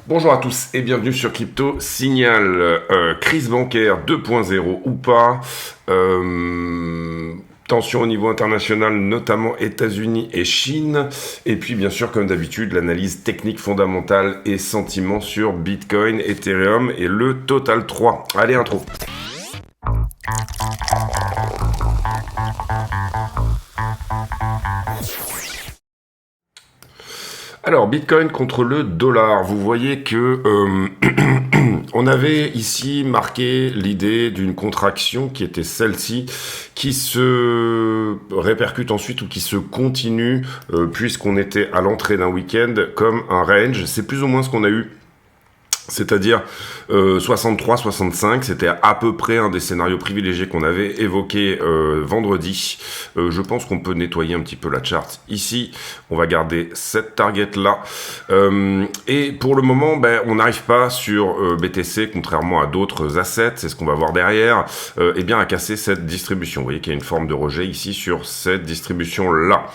Bonjour à tous et bienvenue sur Crypto Signal. Crise bancaire 2.0 ou pas, tension au niveau international, notamment États-Unis et Chine. Et puis bien sûr, comme d'habitude, l'analyse technique fondamentale et sentiments sur Bitcoin, Ethereum et le Total 3. Allez, intro. Alors, Bitcoin contre le dollar, vous voyez que on avait ici marqué l'idée d'une contraction qui était celle-ci, qui se répercute ensuite ou qui se continue, puisqu'on était à l'entrée d'un week-end comme un range. C'est plus ou moins ce qu'on a eu. C'est-à-dire 63-65, c'était à peu près un des scénarios privilégiés qu'on avait évoqué vendredi. Je pense qu'on peut nettoyer un petit peu la charte ici. On va garder cette target-là. Et pour le moment, on n'arrive pas sur BTC, contrairement à d'autres assets, c'est ce qu'on va voir derrière, à casser cette distribution. Vous voyez qu'il y a une forme de rejet ici sur cette distribution-là.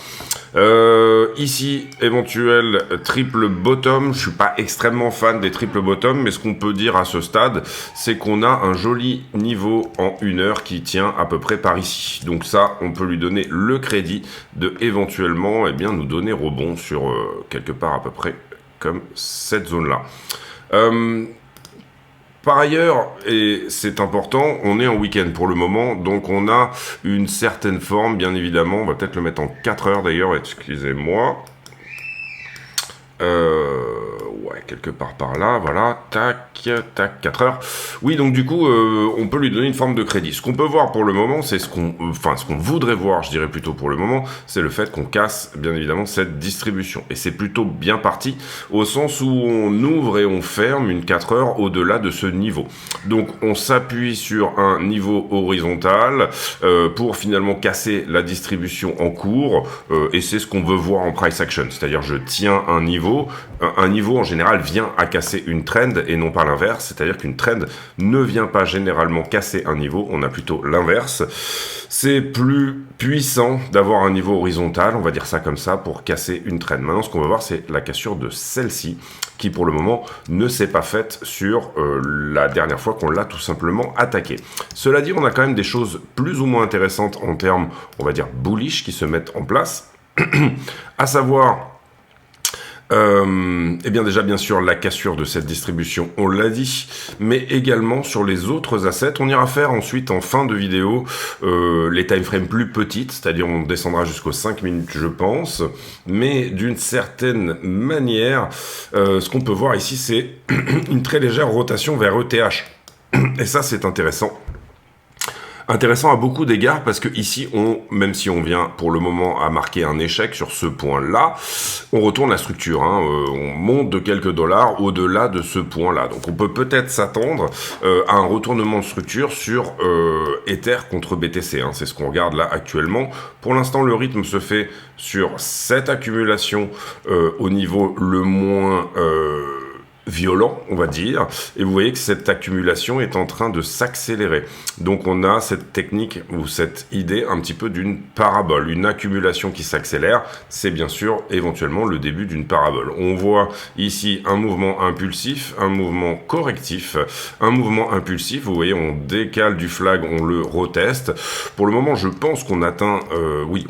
Ici, éventuel triple bottom. Je suis pas extrêmement fan des triple bottom, mais ce qu'on peut dire à ce stade, c'est qu'on a un joli niveau en 1 heure qui tient à peu près par ici. Donc ça, on peut lui donner le crédit de éventuellement nous donner rebond sur quelque part à peu près comme cette zone-là. Par ailleurs, et c'est important, on est en week-end pour le moment, donc on a une certaine forme, bien évidemment. On va peut-être le mettre en 4 heures d'ailleurs, excusez-moi. Quelque part par là, voilà, tac, 4 heures. Oui, donc du coup, on peut lui donner une forme de crédit. Ce qu'on peut voir pour le moment, c'est ce qu'on voudrait voir, je dirais plutôt pour le moment, c'est le fait qu'on casse, bien évidemment, cette distribution. Et c'est plutôt bien parti, au sens où on ouvre et on ferme une 4 heures au-delà de ce niveau. Donc, on s'appuie sur un niveau horizontal pour finalement casser la distribution en cours, et c'est ce qu'on veut voir en price action. C'est-à-dire, je tiens un niveau en général vient à casser une trend et non pas l'inverse, c'est-à-dire qu'une trend ne vient pas généralement casser un niveau, on a plutôt l'inverse. C'est plus puissant d'avoir un niveau horizontal, on va dire ça comme ça, pour casser une trend. Maintenant, ce qu'on va voir, c'est la cassure de celle-ci, qui pour le moment ne s'est pas faite sur la dernière fois qu'on l'a tout simplement attaqué. Cela dit, on a quand même des choses plus ou moins intéressantes en termes, on va dire, bullish qui se mettent en place, à savoir... déjà bien sûr la cassure de cette distribution, on l'a dit, mais également sur les autres assets. On ira faire ensuite en fin de vidéo les timeframes plus petites, c'est-à-dire on descendra jusqu'aux 5 minutes je pense, mais d'une certaine manière, ce qu'on peut voir ici c'est une très légère rotation vers ETH, et ça c'est intéressant. Intéressant à beaucoup d'égards parce que ici, même si on vient pour le moment à marquer un échec sur ce point-là, on retourne la structure. On monte de quelques dollars au-delà de ce point-là. Donc on peut peut-être s'attendre à un retournement de structure sur Ether contre BTC. C'est ce qu'on regarde là actuellement. Pour l'instant, le rythme se fait sur cette accumulation au niveau le moins... violent, on va dire, et vous voyez que cette accumulation est en train de s'accélérer. Donc on a cette technique ou cette idée un petit peu d'une parabole, une accumulation qui s'accélère, c'est bien sûr éventuellement le début d'une parabole. On voit ici un mouvement impulsif, un mouvement correctif, un mouvement impulsif, vous voyez on décale du flag, on le reteste. Pour le moment je pense qu'on atteint,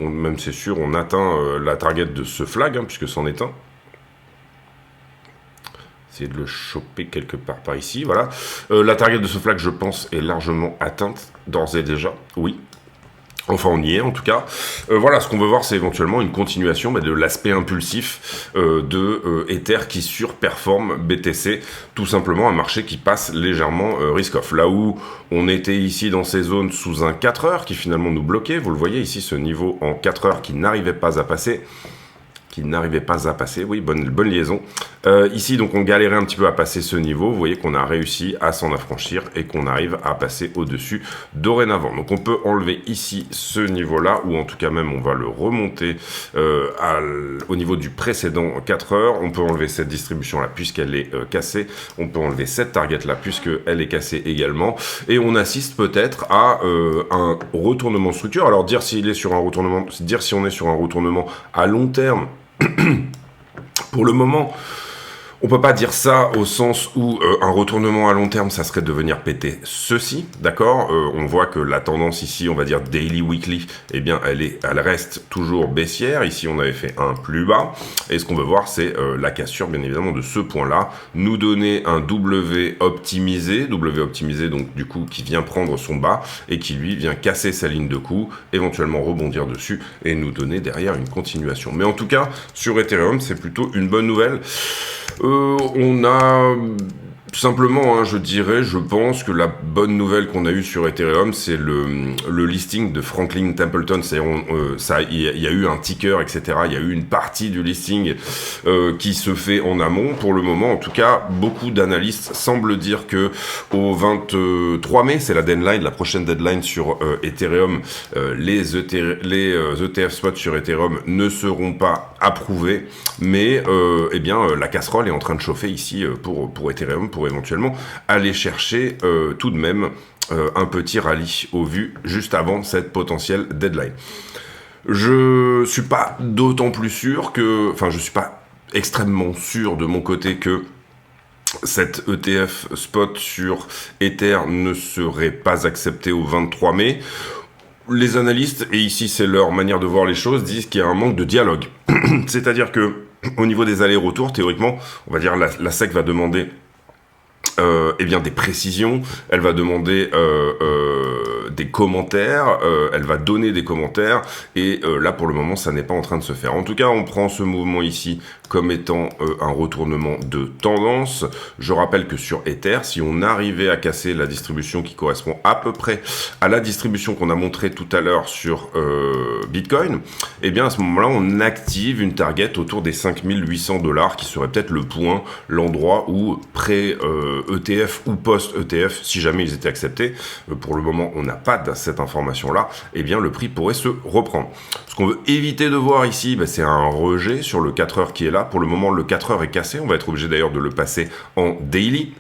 même c'est sûr, on atteint la target de ce flag, puisque c'en est un. Essayer de le choper quelque part par ici, voilà. La target de ce flag, je pense, est largement atteinte, d'ores et déjà, oui. Enfin, on y est, en tout cas. Voilà, ce qu'on veut voir, c'est éventuellement une continuation de l'aspect impulsif de Ether qui surperforme BTC. Tout simplement, un marché qui passe légèrement risk-off. Là où on était ici dans ces zones sous un 4 heures qui finalement nous bloquait, vous le voyez ici, ce niveau en 4 heures qui n'arrivait pas à passer. Oui, bonne liaison. Ici, donc, on galérait un petit peu à passer ce niveau. Vous voyez qu'on a réussi à s'en affranchir et qu'on arrive à passer au-dessus dorénavant. Donc, on peut enlever ici ce niveau-là, ou en tout cas même, on va le remonter au niveau du précédent 4 heures. On peut enlever cette distribution-là puisqu'elle est cassée. On peut enlever cette target-là puisqu'elle est cassée également. Et on assiste peut-être à un retournement de structure. Alors, dire si on est sur un retournement à long terme, pour le moment, On peut pas dire ça au sens où un retournement à long terme, ça serait de venir péter ceci, d'accord. On voit que la tendance ici, on va dire daily, weekly, eh bien, elle reste toujours baissière. Ici, on avait fait un plus bas. Et ce qu'on veut voir, c'est la cassure, bien évidemment, de ce point-là, nous donner un W optimisé, donc du coup, qui vient prendre son bas et qui, lui, vient casser sa ligne de coup, éventuellement rebondir dessus et nous donner derrière une continuation. Mais en tout cas, sur Ethereum, c'est plutôt une bonne nouvelle. On a tout simplement, hein, je pense que la bonne nouvelle qu'on a eue sur Ethereum, c'est le listing de Franklin Templeton. Il y a eu un ticker, etc. Il y a eu une partie du listing qui se fait en amont. Pour le moment, en tout cas, beaucoup d'analystes semblent dire que au 23 mai, c'est la prochaine deadline sur Ethereum, les ETF spot sur Ethereum ne seront pas approuvés, mais eh bien la casserole est en train de chauffer ici pour Ethereum, pour éventuellement aller chercher tout de même un petit rallye au vu juste avant cette potentielle deadline. Je suis pas d'autant plus sûr je suis pas extrêmement sûr de mon côté que cette ETF spot sur Ether ne serait pas acceptée au 23 mai. Les analystes, et ici c'est leur manière de voir les choses, disent qu'il y a un manque de dialogue. C'est-à-dire que au niveau des allers-retours, théoriquement, on va dire la SEC va demander eh bien des précisions, elle va demander des commentaires, elle va donner des commentaires, et là pour le moment ça n'est pas en train de se faire. En tout cas, on prend ce mouvement ici comme étant un retournement de tendance. Je rappelle que sur Ether, si on arrivait à casser la distribution qui correspond à peu près à la distribution qu'on a montrée tout à l'heure sur Bitcoin, eh bien à ce moment-là, on active une target autour des 5800 $, qui serait peut-être le point, l'endroit où pré-ETF ou post-ETF, si jamais ils étaient acceptés, pour le moment on n'a pas cette information-là, eh bien le prix pourrait se reprendre. Ce qu'on veut éviter de voir ici, c'est un rejet sur le 4 heures qui est là. Pour le moment, le 4 heures est cassé. On va être obligé d'ailleurs de le passer en daily.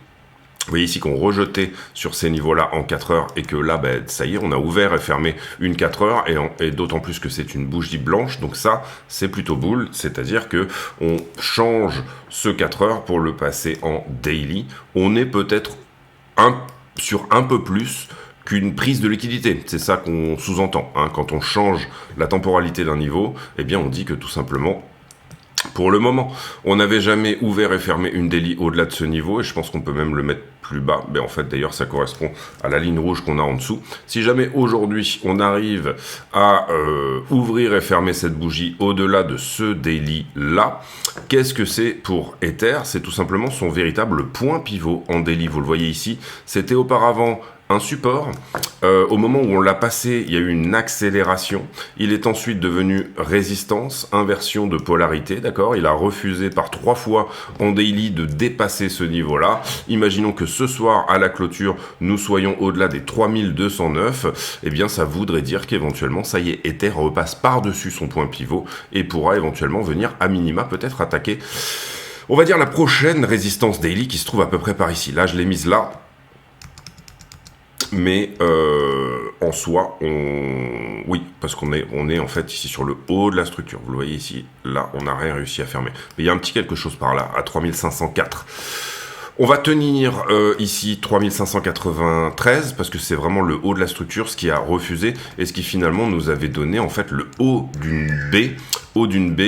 Vous voyez ici qu'on rejetait sur ces niveaux-là en 4 heures et que là, ça y est, on a ouvert et fermé une 4 heures et d'autant plus que c'est une bougie blanche. Donc ça, c'est plutôt bull, c'est-à-dire que on change ce 4 heures pour le passer en daily. On est peut-être sur un peu plus qu'une prise de liquidité. C'est ça qu'on sous-entend. Hein. Quand on change la temporalité d'un niveau, eh bien on dit que tout simplement, pour le moment, on n'avait jamais ouvert et fermé une daily au-delà de ce niveau, et je pense qu'on peut même le mettre plus bas. En fait, d'ailleurs, ça correspond à la ligne rouge qu'on a en dessous. Si jamais aujourd'hui, on arrive à ouvrir et fermer cette bougie au-delà de ce daily-là, qu'est-ce que c'est pour Ether? C'est tout simplement son véritable point pivot en daily. Vous le voyez ici, c'était auparavant un support. Au moment où on l'a passé, il y a eu une accélération. Il est ensuite devenu résistance, inversion de polarité, d'accord. Il a refusé par 3 fois en daily de dépasser ce niveau-là. Imaginons que ce soir, à la clôture, nous soyons au-delà des 3209. Eh bien, ça voudrait dire qu'éventuellement, ça y est, Ether repasse par-dessus son point pivot et pourra éventuellement venir à minima peut-être attaquer, on va dire, la prochaine résistance daily qui se trouve à peu près par ici. Là, je l'ai mise là. Mais en soi, oui, parce qu'on est en fait ici sur le haut de la structure. Vous le voyez ici, là, on n'a rien réussi à fermer. Mais il y a un petit quelque chose par là, à 3504. On va tenir ici 3593 parce que c'est vraiment le haut de la structure, ce qui a refusé et ce qui finalement nous avait donné en fait le haut d'une B. Haut d'une B,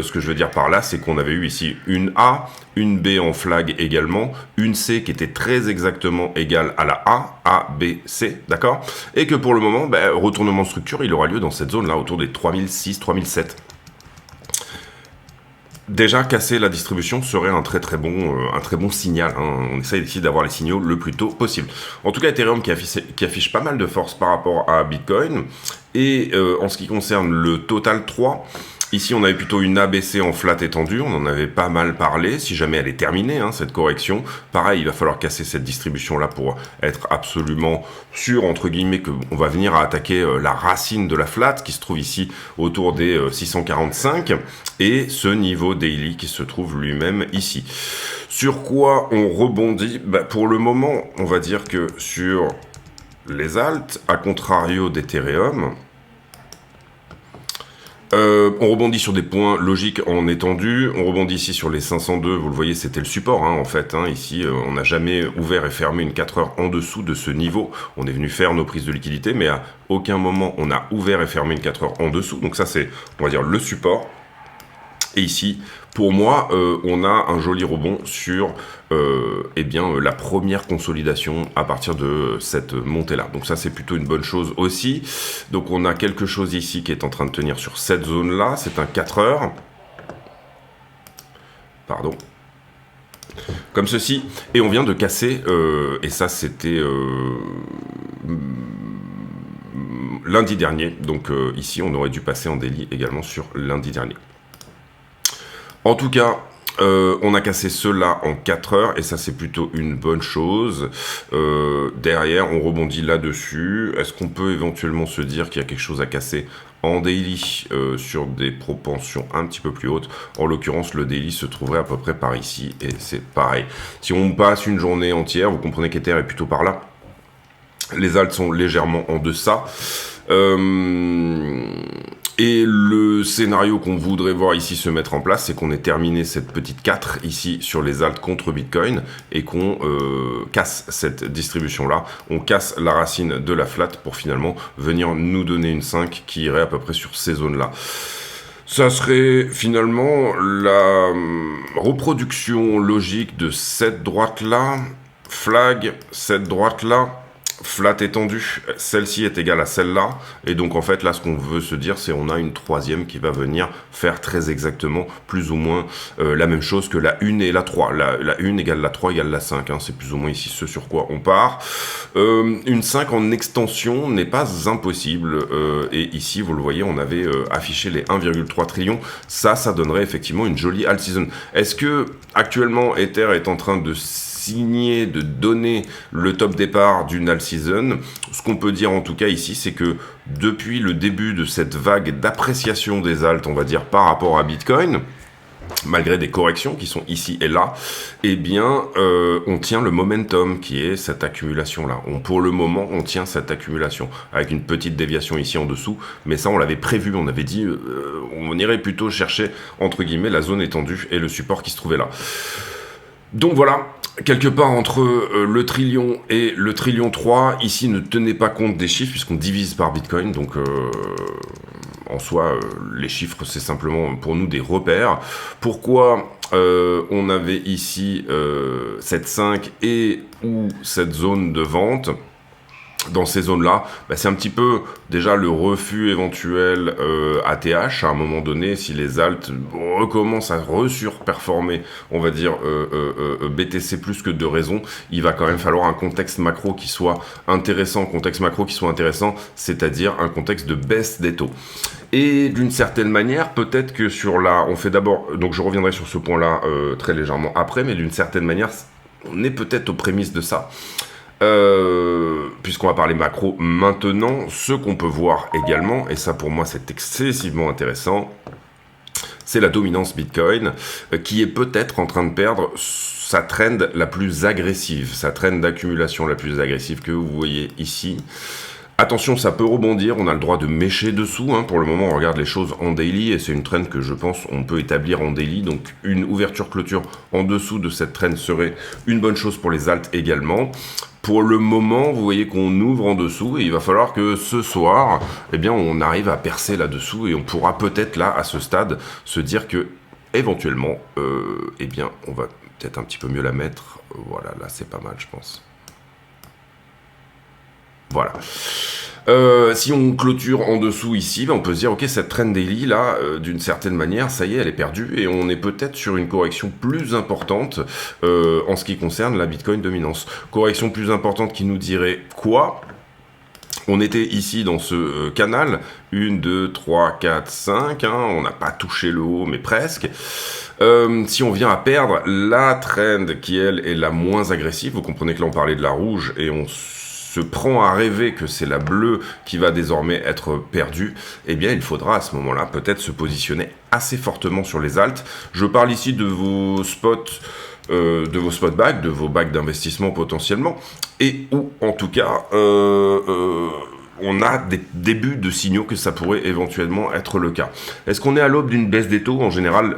ce que je veux dire par là, c'est qu'on avait eu ici une A, une B en flag également, une C qui était très exactement égale à la A, B, C, d'accord? Et que pour le moment, retournement de structure, il aura lieu dans cette zone-là, autour des 3006, 3007. Déjà, casser la distribution serait un très bon signal. Hein. On essaye ici d'avoir les signaux le plus tôt possible. En tout cas, Ethereum qui affiche pas mal de force par rapport à Bitcoin. Et en ce qui concerne le Total 3, ici on avait plutôt une ABC en flat étendue, on en avait pas mal parlé, si jamais elle est terminée, hein, cette correction. Pareil, il va falloir casser cette distribution-là pour être absolument sûr, entre guillemets, qu'on va venir à attaquer la racine de la flat, qui se trouve ici autour des 645, et ce niveau daily qui se trouve lui-même ici. Sur quoi on rebondit? Pour le moment, on va dire que sur les alts, à contrario d'Ethereum, On rebondit sur des points logiques en étendue, on rebondit ici sur les 502, vous le voyez c'était le support en fait, ici on n'a jamais ouvert et fermé une 4 heures en dessous de ce niveau, on est venu faire nos prises de liquidité mais à aucun moment on a ouvert et fermé une 4 heures en dessous, donc ça c'est on va dire le support. Et ici, pour moi, on a un joli rebond sur la première consolidation à partir de cette montée-là. Donc ça, c'est plutôt une bonne chose aussi. Donc on a quelque chose ici qui est en train de tenir sur cette zone-là. C'est un 4 heures. Pardon. Comme ceci. Et on vient de casser, et ça c'était lundi dernier. Donc ici, on aurait dû passer en daily également sur lundi dernier. En tout cas, on a cassé cela en 4 heures et ça c'est plutôt une bonne chose. Derrière, on rebondit là-dessus. Est-ce qu'on peut éventuellement se dire qu'il y a quelque chose à casser en daily sur des propensions un petit peu plus hautes? En l'occurrence, le daily se trouverait à peu près par ici et c'est pareil. Si on passe une journée entière, vous comprenez qu'Ether est plutôt par là. Les alts sont légèrement en deçà. Et le scénario qu'on voudrait voir ici se mettre en place, c'est qu'on ait terminé cette petite 4 ici sur les alts contre Bitcoin et qu'on casse cette distribution-là. On casse la racine de la flat pour finalement venir nous donner une 5 qui irait à peu près sur ces zones-là. Ça serait finalement la reproduction logique de cette droite-là, flag, cette droite-là, flat étendue, celle-ci est égale à celle-là, et donc en fait là ce qu'on veut se dire c'est on a une troisième qui va venir faire très exactement plus ou moins la même chose que la 1 et la 3, la 1 égale la 3 égale la 5, c'est plus ou moins ici ce sur quoi on part. Une 5 en extension n'est pas impossible, et ici vous le voyez on avait affiché les 1,3 trillions, ça donnerait effectivement une jolie alt season. Est-ce que actuellement Ether est en train de signer, de donner le top départ d'une alt season? Ce qu'on peut dire en tout cas ici, c'est que depuis le début de cette vague d'appréciation des alts, on va dire par rapport à Bitcoin, malgré des corrections qui sont ici et là, eh bien, on tient le momentum qui est cette accumulation-là. Pour le moment, on tient cette accumulation avec une petite déviation ici en dessous, mais ça, on l'avait prévu, on avait dit, on irait plutôt chercher, entre guillemets, la zone étendue et le support qui se trouvait là. Donc voilà, quelque part entre le trillion et le trillion 3, ici ne tenez pas compte des chiffres puisqu'on divise par Bitcoin, donc en soi les chiffres c'est simplement pour nous des repères. Pourquoi on avait ici cette 5 et ou cette zone de vente? Dans ces zones-là, c'est un petit peu déjà le refus éventuel ATH à un moment donné, si les alts recommencent à resurperformer, on va dire BTC plus que de raison, il va quand même falloir un contexte macro qui soit intéressant, c'est-à-dire un contexte de baisse des taux. Et d'une certaine manière, peut-être que sur la... On fait d'abord... Donc je reviendrai sur ce point-là très légèrement après, mais d'une certaine manière, on est peut-être aux prémices de ça. Puisqu'on va parler macro maintenant, ce qu'on peut voir également, et ça pour moi c'est excessivement intéressant, c'est la dominance Bitcoin qui est peut-être en train de perdre sa trend la plus agressive, sa trend d'accumulation la plus agressive que vous voyez ici. Attention, ça peut rebondir, on a le droit de mécher dessous, pour le moment on regarde les choses en daily et c'est une trend que je pense on peut établir en daily, donc une ouverture-clôture en dessous de cette trend serait une bonne chose pour les alts également. Pour le moment, vous voyez qu'on ouvre en dessous et il va falloir que ce soir, on arrive à percer là-dessous et on pourra peut-être là, à ce stade, se dire que éventuellement, on va peut-être un petit peu mieux la mettre. Voilà, là c'est pas mal je pense. Voilà. Si on clôture en dessous ici, on peut se dire ok, cette trend daily là, d'une certaine manière, ça y est, elle est perdue et on est peut-être sur une correction plus importante en ce qui concerne la Bitcoin dominance. Correction plus importante qui nous dirait quoi? On était ici dans ce canal, 1, 2, 3, 4, 5, on n'a pas touché le haut, mais presque. Si on vient à perdre la trend qui, elle, est la moins agressive, vous comprenez que là on parlait de la rouge et on se prend à rêver que c'est la bleue qui va désormais être perdue, il faudra à ce moment-là peut-être se positionner assez fortement sur les alts. Je parle ici de vos spots, bags, de vos bags d'investissement potentiellement, et ou en tout cas, on on a des débuts de signaux que ça pourrait éventuellement être le cas. Est-ce qu'on est à l'aube d'une baisse des taux? En général,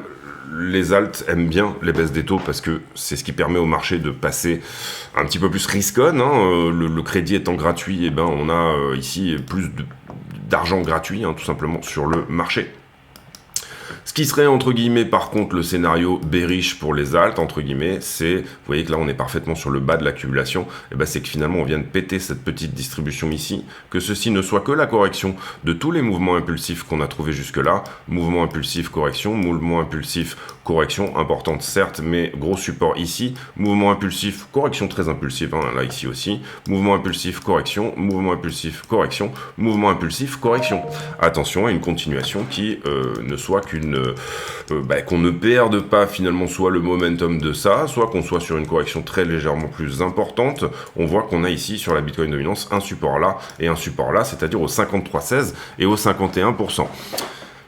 les alts aiment bien les baisses des taux parce que c'est ce qui permet au marché de passer un petit peu plus risk-on. Le crédit étant gratuit, on a ici plus d'argent gratuit, tout simplement, sur le marché. Ce qui serait, entre guillemets, par contre, le scénario bearish pour les alts, entre guillemets, c'est, vous voyez que là, on est parfaitement sur le bas de l'accumulation, c'est que finalement, on vient de péter cette petite distribution ici, que ceci ne soit que la correction de tous les mouvements impulsifs qu'on a trouvés jusque-là, mouvement impulsif, correction, mouvement impulsif, correction, importante certes, mais gros support ici, mouvement impulsif, correction très impulsive, là, ici aussi, mouvement impulsif, correction, mouvement impulsif, correction, mouvement impulsif, correction. Attention à une continuation qui ne soit qu'on ne perde pas finalement soit le momentum de ça, soit qu'on soit sur une correction très légèrement plus importante. On voit qu'on a ici sur la Bitcoin dominance un support là et un support là, c'est-à-dire au 53,16 et au 51%.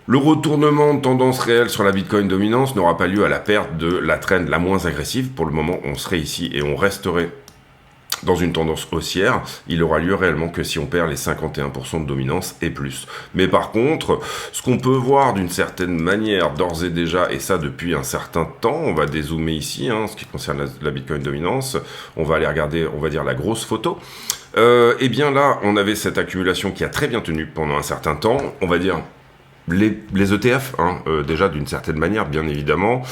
Le retournement de tendance réelle sur la Bitcoin dominance n'aura pas lieu à la perte de la trend la moins agressive. Pour le moment, on serait ici et on resterait dans une tendance haussière, il aura lieu réellement que si on perd les 51% de dominance et plus. Mais par contre, ce qu'on peut voir d'une certaine manière d'ores et déjà, et ça depuis un certain temps, on va dézoomer ici, ce qui concerne la Bitcoin dominance, on va aller regarder, on va dire, la grosse photo. Et bien là, on avait cette accumulation qui a très bien tenu pendant un certain temps, on va dire. Les ETF, déjà d'une certaine manière, bien évidemment,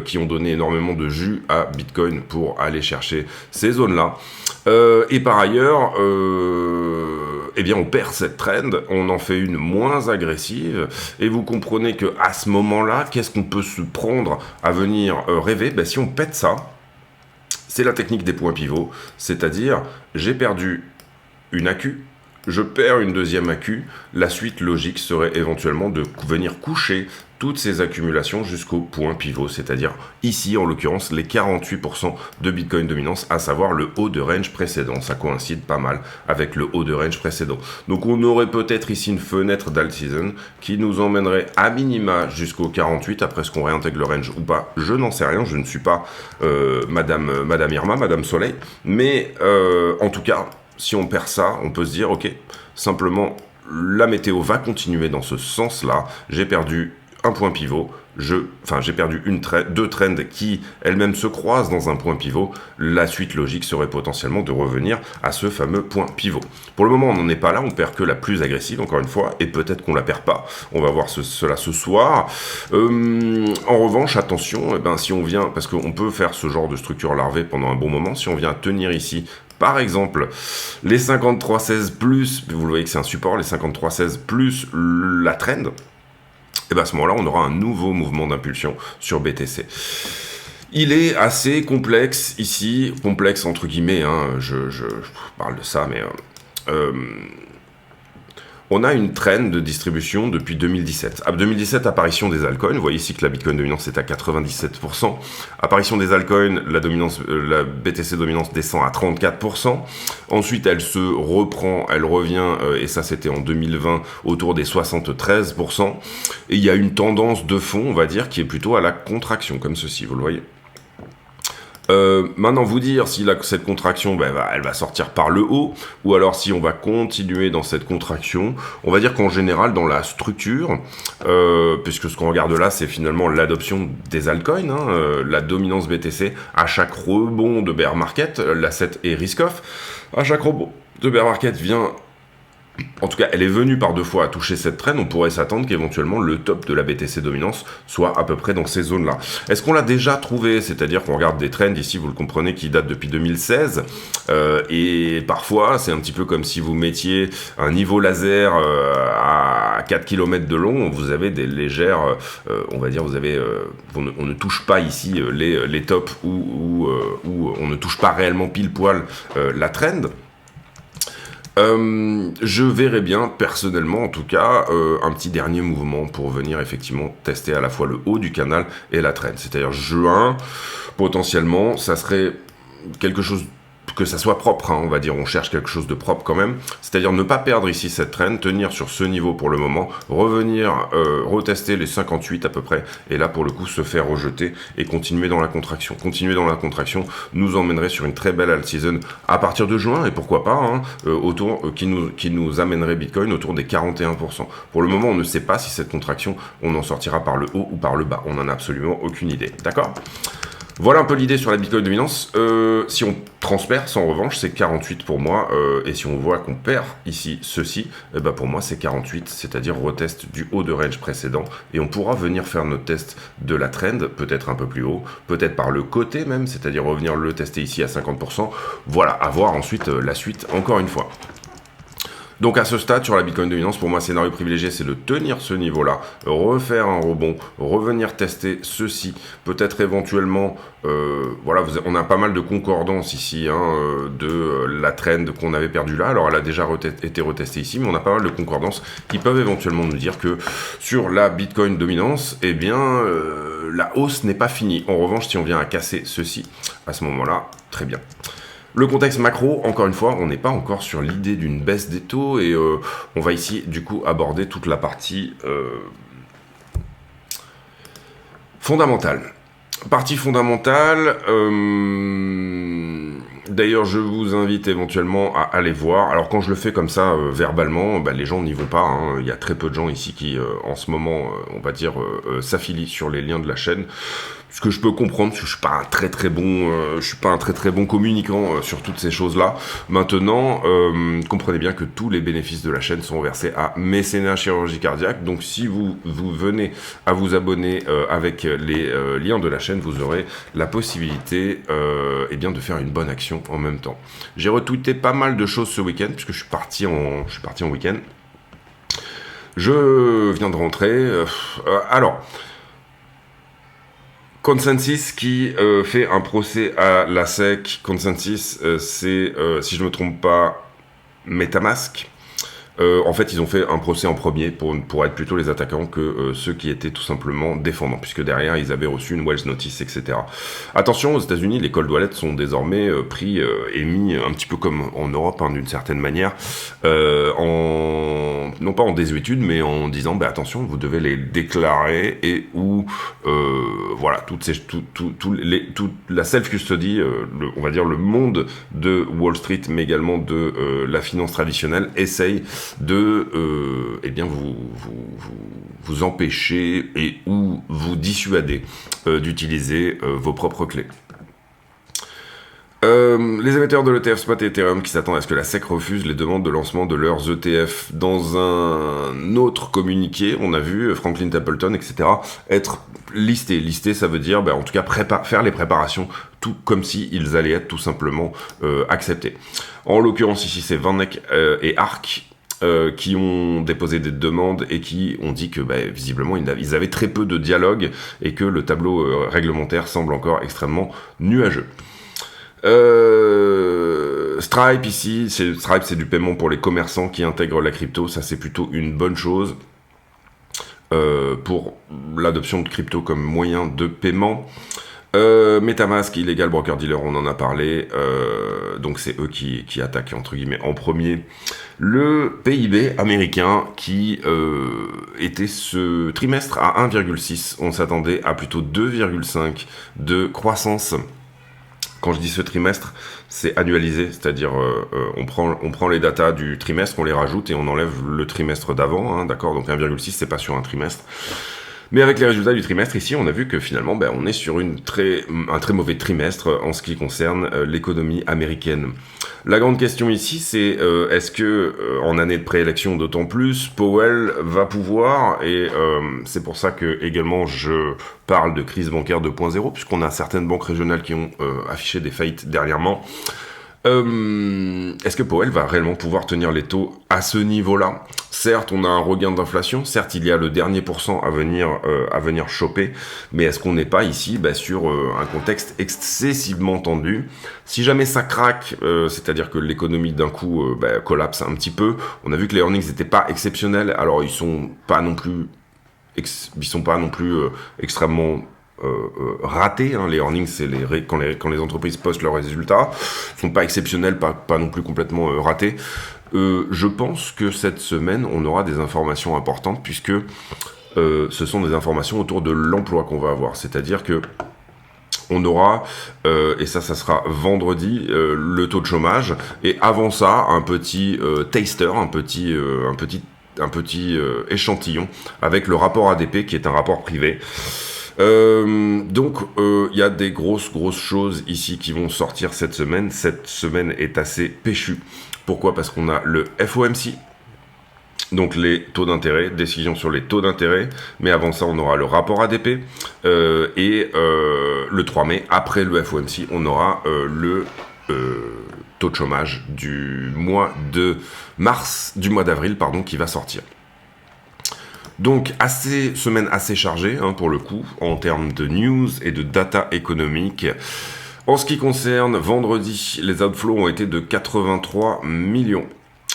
qui ont donné énormément de jus à Bitcoin pour aller chercher ces zones-là. Et par ailleurs, on perd cette trend, on en fait une moins agressive, et vous comprenez que à ce moment-là, qu'est-ce qu'on peut se prendre à venir rêver? Si on pète ça, c'est la technique des points pivots, c'est-à-dire j'ai perdu une AQ, je perds une deuxième AQ, la suite logique serait éventuellement de venir coucher toutes ces accumulations jusqu'au point pivot, c'est-à-dire ici en l'occurrence les 48% de Bitcoin dominance, à savoir le haut de range précédent. Ça coïncide pas mal avec le haut de range précédent. Donc on aurait peut-être ici une fenêtre d'alt season qui nous emmènerait à minima jusqu'au 48, après ce qu'on réintègre le range ou pas, je n'en sais rien, je ne suis pas Madame Irma, Madame Soleil, mais en tout cas, si on perd ça, on peut se dire, ok, simplement, la météo va continuer dans ce sens-là. J'ai perdu un point pivot, j'ai perdu deux trends qui elles-mêmes se croisent dans un point pivot. La suite logique serait potentiellement de revenir à ce fameux point pivot. Pour le moment, on n'en est pas là, on perd que la plus agressive, encore une fois, et peut-être qu'on la perd pas. On va voir cela ce soir. En revanche, attention, si on vient, parce qu'on peut faire ce genre de structure larvée pendant un bon moment, si on vient tenir ici, par exemple, les 53,16 plus, vous le voyez que c'est un support, les 53,16 plus la trend, et à ce moment-là, on aura un nouveau mouvement d'impulsion sur BTC. Il est assez complexe ici, complexe entre guillemets, je parle de ça, mais on a une trend de distribution depuis 2017. À 2017, apparition des altcoins. Vous voyez ici que la Bitcoin dominance est à 97%. Apparition des altcoins, la BTC dominance descend à 34%. Ensuite, elle se reprend, elle revient, et ça c'était en 2020, autour des 73%. Et il y a une tendance de fond, on va dire, qui est plutôt à la contraction, comme ceci, vous le voyez. Maintenant, vous dire si cette contraction, elle va sortir par le haut, ou alors si on va continuer dans cette contraction, on va dire qu'en général, dans la structure, puisque ce qu'on regarde là, c'est finalement l'adoption des altcoins, la dominance BTC, à chaque rebond de bear market, l'asset est risk-off, à chaque rebond de bear market vient... En tout cas, elle est venue par deux fois à toucher cette trend. On pourrait s'attendre qu'éventuellement le top de la BTC dominance soit à peu près dans ces zones-là. Est-ce qu'on l'a déjà trouvé? C'est-à-dire qu'on regarde des trends ici, vous le comprenez, qui datent depuis 2016. Et parfois, c'est un petit peu comme si vous mettiez un niveau laser à 4 km de long. Vous avez des légères, on va dire, on ne touche pas ici les tops où on ne touche pas réellement pile poil la trend. Je verrais bien, personnellement en tout cas, un petit dernier mouvement pour venir effectivement tester à la fois le haut du canal et la trend. C'est-à-dire juin, potentiellement, ça serait quelque chose que ça soit propre, hein, on va dire, on cherche quelque chose de propre quand même, c'est-à-dire ne pas perdre ici cette trend, tenir sur ce niveau pour le moment, revenir retester les 58 à peu près, et là pour le coup se faire rejeter et continuer dans la contraction. Continuer dans la contraction nous emmènerait sur une très belle alt season à partir de juin, et pourquoi pas, hein, qui nous amènerait Bitcoin autour des 41%. Pour le moment, on ne sait pas si cette contraction, on en sortira par le haut ou par le bas, on n'en a absolument aucune idée, d'accord ? Voilà un peu l'idée sur la Bitcoin dominance. Si on transperce, en revanche, c'est 48 pour moi. Et si on voit qu'on perd ici ceci, pour moi, c'est 48, c'est-à-dire retest du haut de range précédent. Et on pourra venir faire notre test de la trend, peut-être un peu plus haut, peut-être par le côté même, c'est-à-dire revenir le tester ici à 50%. Voilà, à voir ensuite la suite, encore une fois. Donc à ce stade, sur la Bitcoin dominance, pour moi, scénario privilégié, c'est de tenir ce niveau-là, refaire un rebond, revenir tester ceci, peut-être éventuellement, voilà, on a pas mal de concordance ici, hein, de la trend qu'on avait perdue là. Alors elle a déjà été retestée ici, mais on a pas mal de concordances qui peuvent éventuellement nous dire que sur la Bitcoin dominance, eh bien, la hausse n'est pas finie. En revanche, si on vient à casser ceci, à ce moment-là, très bien. Le contexte macro, encore une fois, on n'est pas encore sur l'idée d'une baisse des taux et on va ici du coup aborder toute la partie fondamentale. Partie fondamentale, d'ailleurs je vous invite éventuellement à aller voir. Alors quand je le fais comme ça verbalement, les gens n'y vont pas, hein. Il y a très peu de gens ici qui en ce moment, on va dire, s'affilient sur les liens de la chaîne. Ce que je peux comprendre, parce que je suis pas un très très bon communicant sur toutes ces choses-là. Maintenant, comprenez bien que tous les bénéfices de la chaîne sont versés à Mécénat Chirurgie Cardiaque. Donc si vous venez à vous abonner avec les liens de la chaîne, vous aurez la possibilité de faire une bonne action en même temps. J'ai retweeté pas mal de choses ce week-end, puisque je suis parti en week-end. Je viens de rentrer. Alors... Consensus qui fait un procès à la SEC. Consensus, c'est, si je ne me trompe pas, MetaMask. En fait, ils ont fait un procès en premier pour être plutôt les attaquants que ceux qui étaient tout simplement défendants, puisque derrière, ils avaient reçu une Wells Notice, etc. Attention, aux États-Unis, les cold wallets sont désormais pris et mis un petit peu comme en Europe, hein, d'une certaine manière, non pas en désuétude, mais en disant, attention, vous devez les déclarer et où, voilà, toute la self-custody, on va dire le monde de Wall Street, mais également de la finance traditionnelle, essaye de vous empêcher et ou vous dissuader d'utiliser vos propres clés. Les émetteurs de l'ETF Spot et Ethereum qui s'attendent à ce que la SEC refuse les demandes de lancement de leurs ETF. Dans un autre communiqué, on a vu Franklin Templeton, etc., être listés. Listés, ça veut dire, en tout cas, faire les préparations, tout comme si ils allaient être tout simplement acceptés. En l'occurrence, ici, c'est VanEck et ARK, qui ont déposé des demandes et qui ont dit que visiblement ils avaient très peu de dialogue et que le tableau réglementaire semble encore extrêmement nuageux. Stripe ici, Stripe c'est du paiement pour les commerçants qui intègrent la crypto, ça c'est plutôt une bonne chose pour l'adoption de crypto comme moyen de paiement. MetaMask, Illegal Broker Dealer, on en a parlé, donc c'est eux qui attaquent entre guillemets en premier. Le PIB américain qui était ce trimestre à 1,6, on s'attendait à plutôt 2,5 de croissance. Quand je dis ce trimestre, c'est annualisé, c'est-à-dire on prend les datas du trimestre, on les rajoute et on enlève le trimestre d'avant, hein, d'accord, donc 1,6 c'est pas sur un trimestre. Mais avec les résultats du trimestre, ici, on a vu que finalement, on est sur un très mauvais trimestre en ce qui concerne l'économie américaine. La grande question ici, c'est est-ce que, en année de préélection d'autant plus, Powell va pouvoir, et c'est pour ça que également je parle de crise bancaire 2.0, puisqu'on a certaines banques régionales qui ont affiché des faillites dernièrement. Est-ce que Powell va réellement pouvoir tenir les taux à ce niveau-là ? Certes, on a un regain d'inflation, certes, il y a le dernier pourcent à venir choper, mais est-ce qu'on n'est pas ici sur un contexte excessivement tendu ? Si jamais ça craque, c'est-à-dire que l'économie d'un coup collapse un petit peu, on a vu que les earnings n'étaient pas exceptionnels, alors ils sont pas non plus extrêmement ratés. Hein. Les earnings, c'est quand les entreprises postent leurs résultats, sont pas exceptionnels, pas non plus complètement ratés. Je pense que cette semaine, on aura des informations importantes puisque ce sont des informations autour de l'emploi qu'on va avoir. C'est-à-dire que on aura, et ça sera vendredi, le taux de chômage, et avant ça, un petit taster, un petit échantillon avec le rapport ADP qui est un rapport privé. Donc il y a des grosses choses ici qui vont sortir cette semaine. Cette semaine est assez péchue. Pourquoi ? Parce qu'on a le FOMC, donc les taux d'intérêt, décision sur les taux d'intérêt, mais avant ça on aura le rapport ADP, et le 3 mai, après le FOMC, on aura le taux de chômage du mois d'avril, qui va sortir. Donc, semaine assez chargée, hein, pour le coup, en termes de news et de data économique. En ce qui concerne vendredi, les outflows ont été de 83 millions.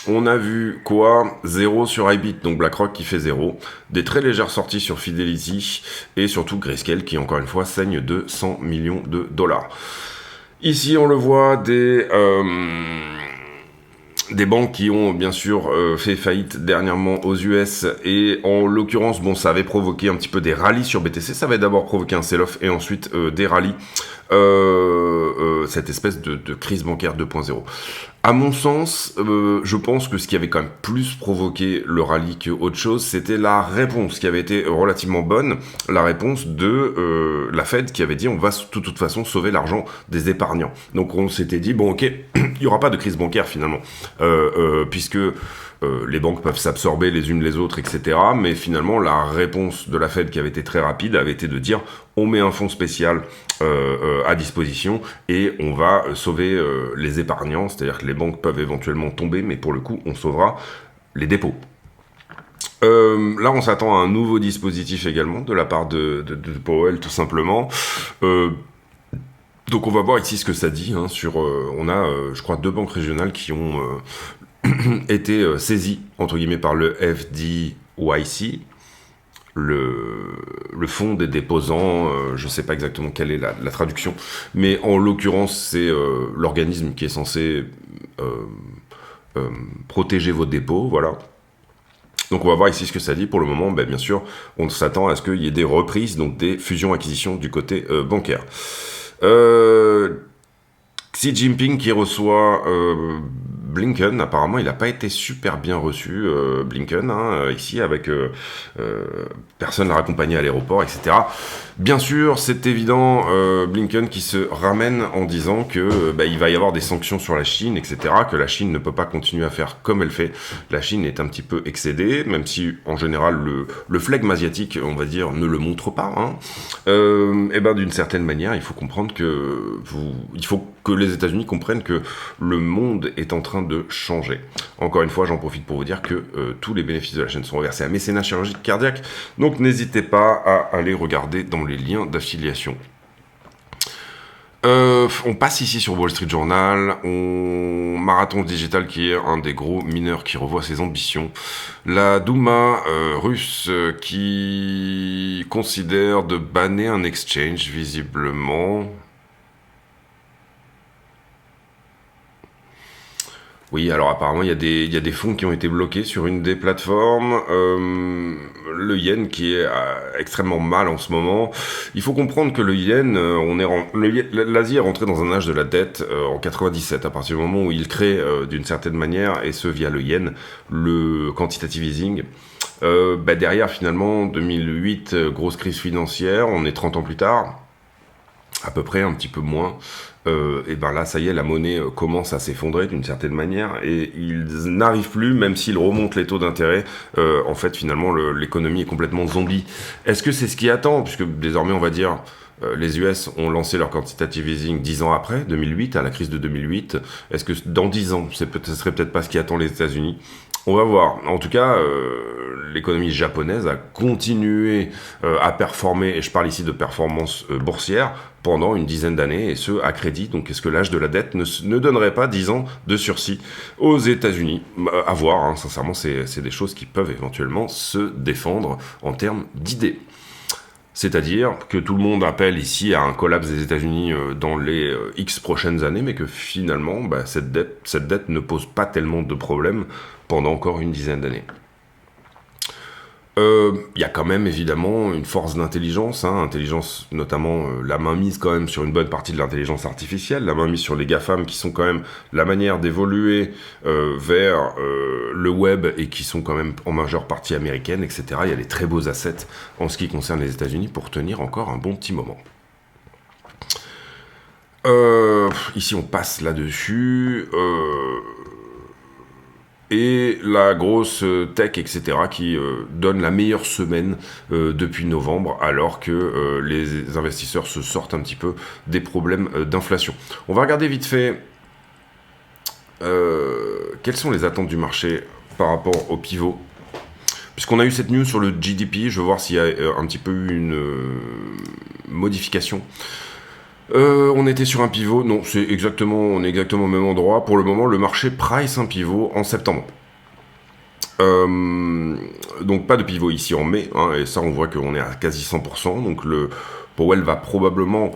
On a vu quoi ? 0 sur Ibit, donc BlackRock qui fait 0. Des très légères sorties sur Fidelity et surtout Grayscale qui, encore une fois, saigne de 100 millions de dollars. Ici, on le voit, des banques qui ont bien sûr fait faillite dernièrement aux US, et en l'occurrence, ça avait provoqué un petit peu des rallyes sur BTC. Ça avait d'abord provoqué un sell-off et ensuite des rallyes. Cette espèce de crise bancaire 2.0. À mon sens, je pense que ce qui avait quand même plus provoqué le rallye que autre chose, c'était la réponse qui avait été relativement bonne, la réponse de la Fed qui avait dit on va de toute façon sauver l'argent des épargnants. Donc on s'était dit bon ok, il n'y aura pas de crise bancaire finalement, puisque les banques peuvent s'absorber les unes les autres, etc. Mais finalement, la réponse de la Fed, qui avait été très rapide, avait été de dire on met un fonds spécial à disposition et on va sauver les épargnants. C'est-à-dire que les banques peuvent éventuellement tomber, mais pour le coup, on sauvera les dépôts. Là, on s'attend à un nouveau dispositif également de la part de Powell, tout simplement. Donc on va voir ici ce que ça dit. Hein, on a, je crois, 2 banques régionales qui ont été saisies, entre guillemets, par le FDIC, le fonds des déposants, je ne sais pas exactement quelle est la traduction, mais en l'occurrence, c'est l'organisme qui est censé protéger vos dépôts, voilà. Donc on va voir ici ce que ça dit. Pour le moment, bien sûr, on s'attend à ce qu'il y ait des reprises, donc des fusions-acquisitions du côté bancaire. Xi Jinping qui reçoit Blinken, apparemment il n'a pas été super bien reçu, Blinken, ici, avec personne l'a raccompagné à l'aéroport, etc. Bien sûr, c'est évident, Blinken qui se ramène en disant que il va y avoir des sanctions sur la Chine, etc., que la Chine ne peut pas continuer à faire comme elle fait. La Chine est un petit peu excédée, même si, en général, le flegme asiatique, on va dire, ne le montre pas. D'une certaine manière, il faut comprendre il faut que les États-Unis comprennent que le monde est en train de changer. Encore une fois, j'en profite pour vous dire que tous les bénéfices de la chaîne sont reversés à Mécénat Chirurgique Cardiaque, donc n'hésitez pas à aller regarder dans les liens d'affiliation. On passe ici sur Wall Street Journal, Marathon Digital qui est un des gros mineurs qui revoit ses ambitions. La Douma russe qui considère de banner un exchange visiblement. Oui, alors apparemment il y a des fonds qui ont été bloqués sur une des plateformes. Le yen qui est extrêmement mal en ce moment. Il faut comprendre que le yen, l'Asie est rentrée dans un âge de la dette en 97, à partir du moment où il crée d'une certaine manière, et ce via le yen, le quantitative easing. Derrière finalement 2008, grosse crise financière, on est 30 ans plus tard, à peu près, un petit peu moins. Là, ça y est, la monnaie commence à s'effondrer d'une certaine manière, et ils n'arrivent plus, même s'ils remontent les taux d'intérêt, en fait, finalement, l'économie est complètement zombie. Est-ce que c'est ce qui attend ? Puisque désormais, on va dire, les US ont lancé leur quantitative easing 10 ans après, 2008, à la crise de 2008. Est-ce que dans 10 ans, ce serait peut-être pas ce qui attend les États-Unis ? On va voir. En tout cas, l'économie japonaise a continué à performer, et je parle ici de performance boursière, pendant une dizaine d'années, et ce, à crédit. Donc, est-ce que l'âge de la dette ne donnerait pas 10 ans de sursis aux États-Unis ? À voir, sincèrement, c'est des choses qui peuvent éventuellement se défendre en termes d'idées. C'est-à-dire que tout le monde appelle ici à un collapse des États-Unis dans les X prochaines années, mais que finalement, cette dette ne pose pas tellement de problèmes pendant encore une dizaine d'années. Il y a quand même évidemment une force d'intelligence, intelligence notamment la mainmise quand même sur une bonne partie de l'intelligence artificielle, la mainmise sur les GAFAM qui sont quand même la manière d'évoluer vers le web et qui sont quand même en majeure partie américaines, etc. Il y a des très beaux assets en ce qui concerne les États-Unis pour tenir encore un bon petit moment. Ici on passe là-dessus. Et la grosse tech, etc., qui donne la meilleure semaine depuis novembre, alors que les investisseurs se sortent un petit peu des problèmes d'inflation. On va regarder vite fait quelles sont les attentes du marché par rapport au pivot. Puisqu'on a eu cette news sur le GDP, je veux voir s'il y a un petit peu eu une modification. On était sur un pivot, non, on est exactement au même endroit. Pour le moment, le marché price un pivot en septembre. Donc pas de pivot ici en mai, et ça on voit qu'on est à quasi 100%, donc le Powell va probablement...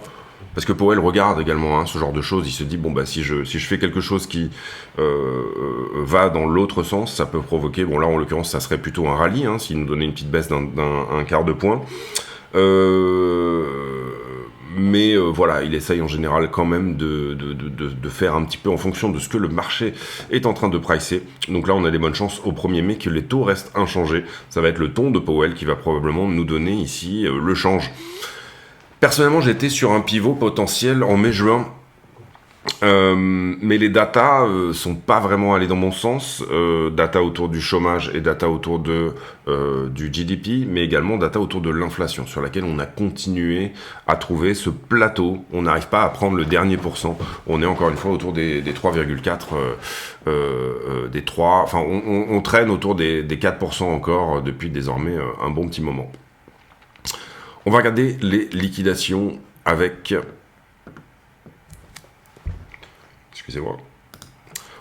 Parce que Powell regarde également ce genre de choses, il se dit, si je fais quelque chose qui va dans l'autre sens, ça peut provoquer, là en l'occurrence ça serait plutôt un rallye, s'il nous donnait une petite baisse d'un quart de point. Mais voilà, il essaye en général quand même de faire un petit peu en fonction de ce que le marché est en train de pricer. Donc là, on a des bonnes chances au 1er mai que les taux restent inchangés. Ça va être le ton de Powell qui va probablement nous donner ici le change. Personnellement, j'étais sur un pivot potentiel en mai-juin. Mais les datas sont pas vraiment allées dans mon sens, data autour du chômage et data autour du GDP, mais également data autour de l'inflation, sur laquelle on a continué à trouver ce plateau. On n'arrive pas à prendre le dernier pourcent. On est encore une fois autour des 3,4, des 3, enfin on traîne autour des 4% encore depuis désormais un bon petit moment. On va regarder les liquidations avec... Excusez-moi.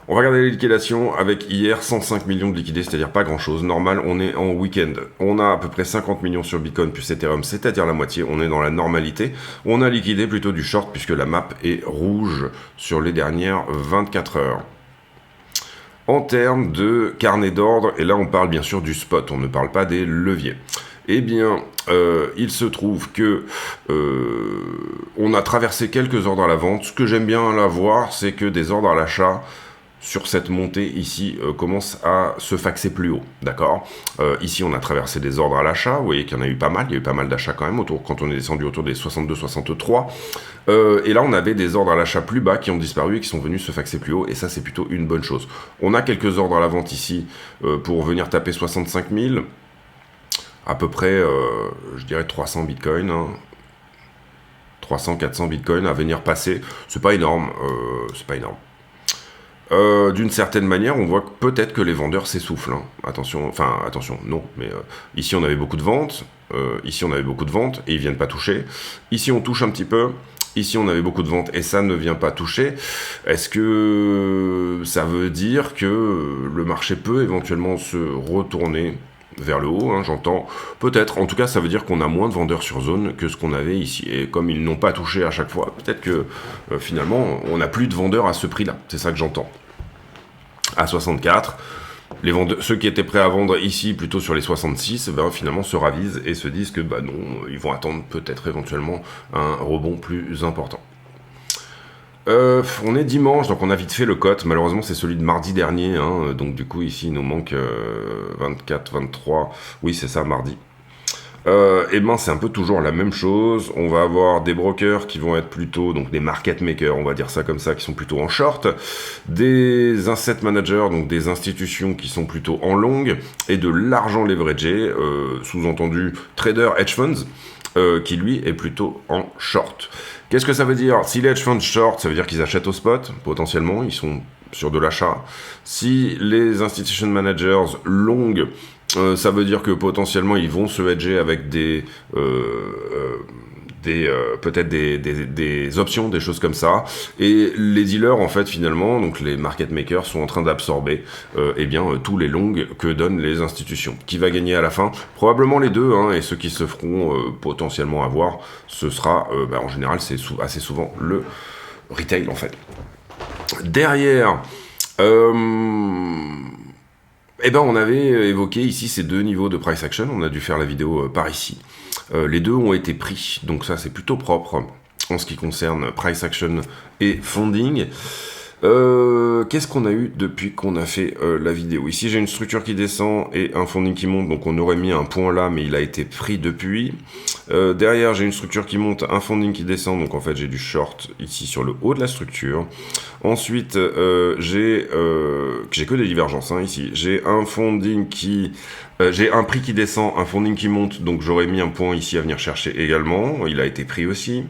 On va regarder les liquidations avec hier 105 millions de liquidés, c'est-à-dire pas grand-chose. Normal, on est en week-end. On a à peu près 50 millions sur Bitcoin plus Ethereum, c'est-à-dire la moitié. On est dans la normalité. On a liquidé plutôt du short puisque la map est rouge sur les dernières 24 heures. En termes de carnet d'ordre, et là on parle bien sûr du spot, on ne parle pas des leviers. Eh bien, il se trouve que on a traversé quelques ordres à la vente. Ce que j'aime bien là voir, c'est que des ordres à l'achat sur cette montée ici commencent à se faxer plus haut, d'accord. Ici, on a traversé des ordres à l'achat. Vous voyez qu'il y en a eu pas mal. Il y a eu pas mal d'achats quand même quand on est descendu autour des 62-63. Et là, on avait des ordres à l'achat plus bas qui ont disparu et qui sont venus se faxer plus haut. Et ça, c'est plutôt une bonne chose. On a quelques ordres à la vente ici pour venir taper 65 000. À peu près, je dirais 300 bitcoins, 300-400 bitcoins à venir passer. C'est pas énorme, d'une certaine manière, on voit peut-être que les vendeurs s'essoufflent. Attention, non, mais ici on avait beaucoup de ventes, ici on avait beaucoup de ventes et ils viennent pas toucher. Ici on touche un petit peu. Ici, on avait beaucoup de ventes et ça ne vient pas toucher. Est-ce que ça veut dire que le marché peut éventuellement se retourner vers le haut, j'entends, peut-être, en tout cas ça veut dire qu'on a moins de vendeurs sur zone que ce qu'on avait ici, et comme ils n'ont pas touché à chaque fois, peut-être que finalement on n'a plus de vendeurs à ce prix là, c'est ça que j'entends. À 64, les vendeurs, ceux qui étaient prêts à vendre ici plutôt sur les 66, finalement se ravisent et se disent que non, ils vont attendre peut-être éventuellement un rebond plus important. On est dimanche, donc on a vite fait le cote. Malheureusement, c'est celui de mardi dernier. Donc du coup, ici, il nous manque 24, 23. Oui, c'est ça, mardi. C'est un peu toujours la même chose. On va avoir des brokers qui vont être plutôt, donc des market makers, on va dire ça comme ça, qui sont plutôt en short. Des asset managers, donc des institutions qui sont plutôt en long. Et de l'argent leveragé, sous-entendu trader hedge funds, qui lui est plutôt en short. Qu'est-ce que ça veut dire? Si les hedge funds short, ça veut dire qu'ils achètent au spot, potentiellement, ils sont sur de l'achat. Si les institution managers long, ça veut dire que potentiellement ils vont se hedger avec des peut-être des options, des choses comme ça. Et les dealers, en fait, finalement, donc les market makers sont en train d'absorber tous les longs que donnent les institutions. Qui va gagner à la fin? Probablement les deux, hein, et ceux qui se feront potentiellement avoir, ce sera, en général, c'est assez souvent le retail, en fait. Derrière, on avait évoqué ici ces deux niveaux de price action, on a dû faire la vidéo par ici. Les deux ont été pris, donc ça c'est plutôt propre en ce qui concerne price action et funding. Qu'est-ce qu'on a eu depuis qu'on a fait la vidéo? Ici j'ai une structure qui descend et un funding qui monte, donc on aurait mis un point là, mais il a été pris depuis. Derrière j'ai une structure qui monte, un funding qui descend, donc en fait j'ai du short ici sur le haut de la structure. Ensuite j'ai que des divergences ici. J'ai un funding qui... j'ai un prix qui descend, un funding qui monte, donc j'aurais mis un point ici à venir chercher également, il a été pris aussi.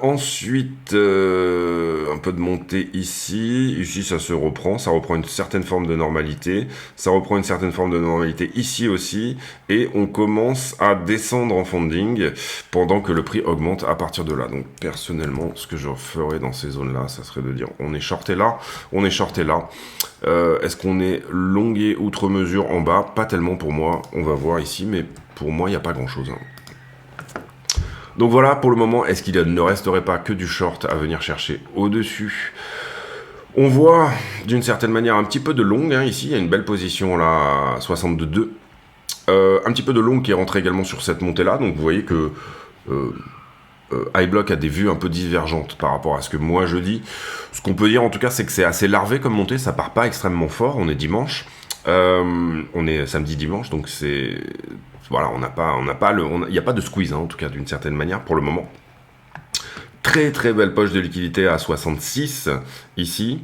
Ensuite, un peu de montée ici. Ici, ça se reprend. Ça reprend une certaine forme de normalité. Ça reprend une certaine forme de normalité ici aussi. Et on commence à descendre en funding pendant que le prix augmente à partir de là. Donc, personnellement, ce que je ferais dans ces zones-là, ça serait de dire on est shorté là, on est shorté là. Est-ce qu'on est longué outre mesure en bas? Pas tellement pour moi. On va voir ici, mais pour moi, il n'y a pas grand-chose. Donc voilà, pour le moment, est-ce qu'il ne resterait pas que du short à venir chercher au-dessus? On voit d'une certaine manière un petit peu de long, ici, il y a une belle position là, 62. Un petit peu de long qui est rentré également sur cette montée-là, donc vous voyez que iBlock a des vues un peu divergentes par rapport à ce que moi je dis. Ce qu'on peut dire en tout cas, c'est que c'est assez larvé comme montée, ça part pas extrêmement fort, on est dimanche. On est samedi-dimanche, donc c'est... Voilà, il n'y a pas de squeeze, en tout cas, d'une certaine manière, pour le moment. Très très belle poche de liquidité à 66, ici.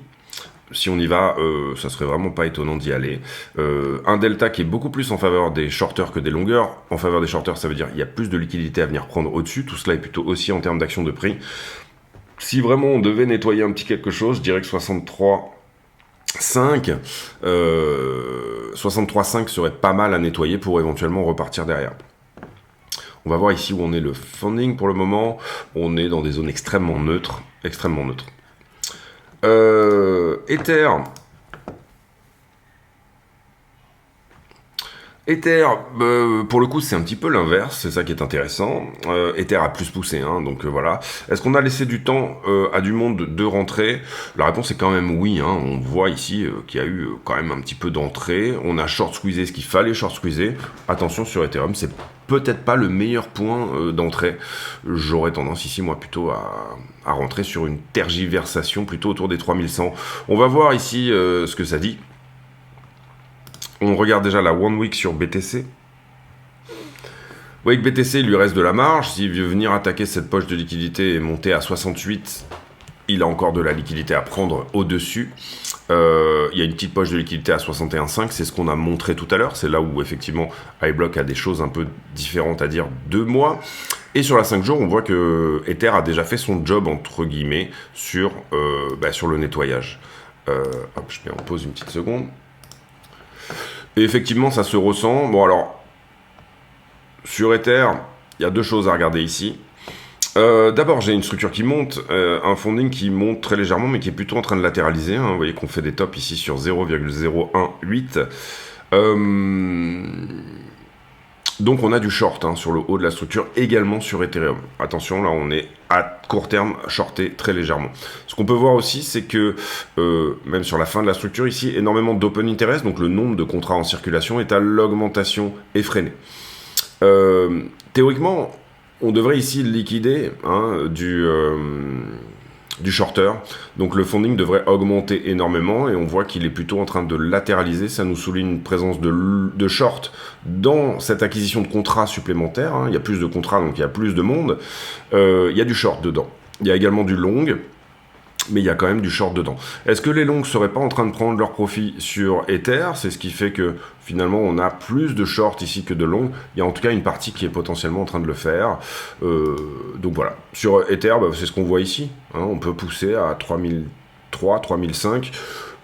Si on y va, ça serait vraiment pas étonnant d'y aller. Un delta qui est beaucoup plus en faveur des shorters que des longueurs. En faveur des shorters, ça veut dire qu'il y a plus de liquidité à venir prendre au-dessus. Tout cela est plutôt aussi en termes d'action de prix. Si vraiment on devait nettoyer un petit quelque chose, je dirais que 63,5 serait pas mal à nettoyer pour éventuellement repartir derrière. On va voir ici où on est le funding pour le moment. On est dans des zones extrêmement neutres. Ether, pour le coup, c'est un petit peu l'inverse, c'est ça qui est intéressant. Ether a plus poussé, donc voilà. Est-ce qu'on a laissé du temps à du monde de rentrer? La réponse est quand même oui. On voit ici qu'il y a eu quand même un petit peu d'entrée. On a short squeezé ce qu'il fallait short squeezer. Attention sur Ethereum, c'est peut-être pas le meilleur point d'entrée. J'aurais tendance ici, moi, plutôt à rentrer sur une tergiversation plutôt autour des 3100. On va voir ici ce que ça dit. On regarde déjà la One Week sur BTC. Vous voyez que BTC, il lui reste de la marge. S'il veut venir attaquer cette poche de liquidité et monter à 68, il a encore de la liquidité à prendre au-dessus. Il y a une petite poche de liquidité à 61,5. C'est ce qu'on a montré tout à l'heure. C'est là où, effectivement, iBlock a des choses un peu différentes à dire de moi. Et sur la 5 jours, on voit que Ether a déjà fait son job, entre guillemets, sur le nettoyage. Hop, je mets en pause une petite seconde. Et effectivement, ça se ressent. Bon, alors, sur Ether, il y a deux choses à regarder ici. D'abord, j'ai une structure qui monte, un funding qui monte très légèrement, mais qui est plutôt en train de latéraliser. Vous voyez qu'on fait des tops ici sur 0,018. Donc, on a du short sur le haut de la structure, également sur Ethereum. Attention, là, on est à court terme shorté très légèrement. Ce qu'on peut voir aussi, c'est que, même sur la fin de la structure ici, énormément d'open interest, donc le nombre de contrats en circulation est à l'augmentation effrénée. Théoriquement, on devrait ici liquider du shorter, donc le funding devrait augmenter énormément et on voit qu'il est plutôt en train de latéraliser. Ça nous souligne une présence de short dans cette acquisition de contrats supplémentaires. Il y a plus de contrats, donc il y a plus de monde. Il y a du short dedans. Il y a également du long, mais il y a quand même du short dedans. Est-ce que les longs ne seraient pas en train de prendre leur profit sur Ether? C'est ce qui fait que finalement on a plus de short ici que de long. Il y a en tout cas une partie qui est potentiellement en train de le faire. Donc voilà. Sur Ether, c'est ce qu'on voit ici. On peut pousser à 3003, 3005.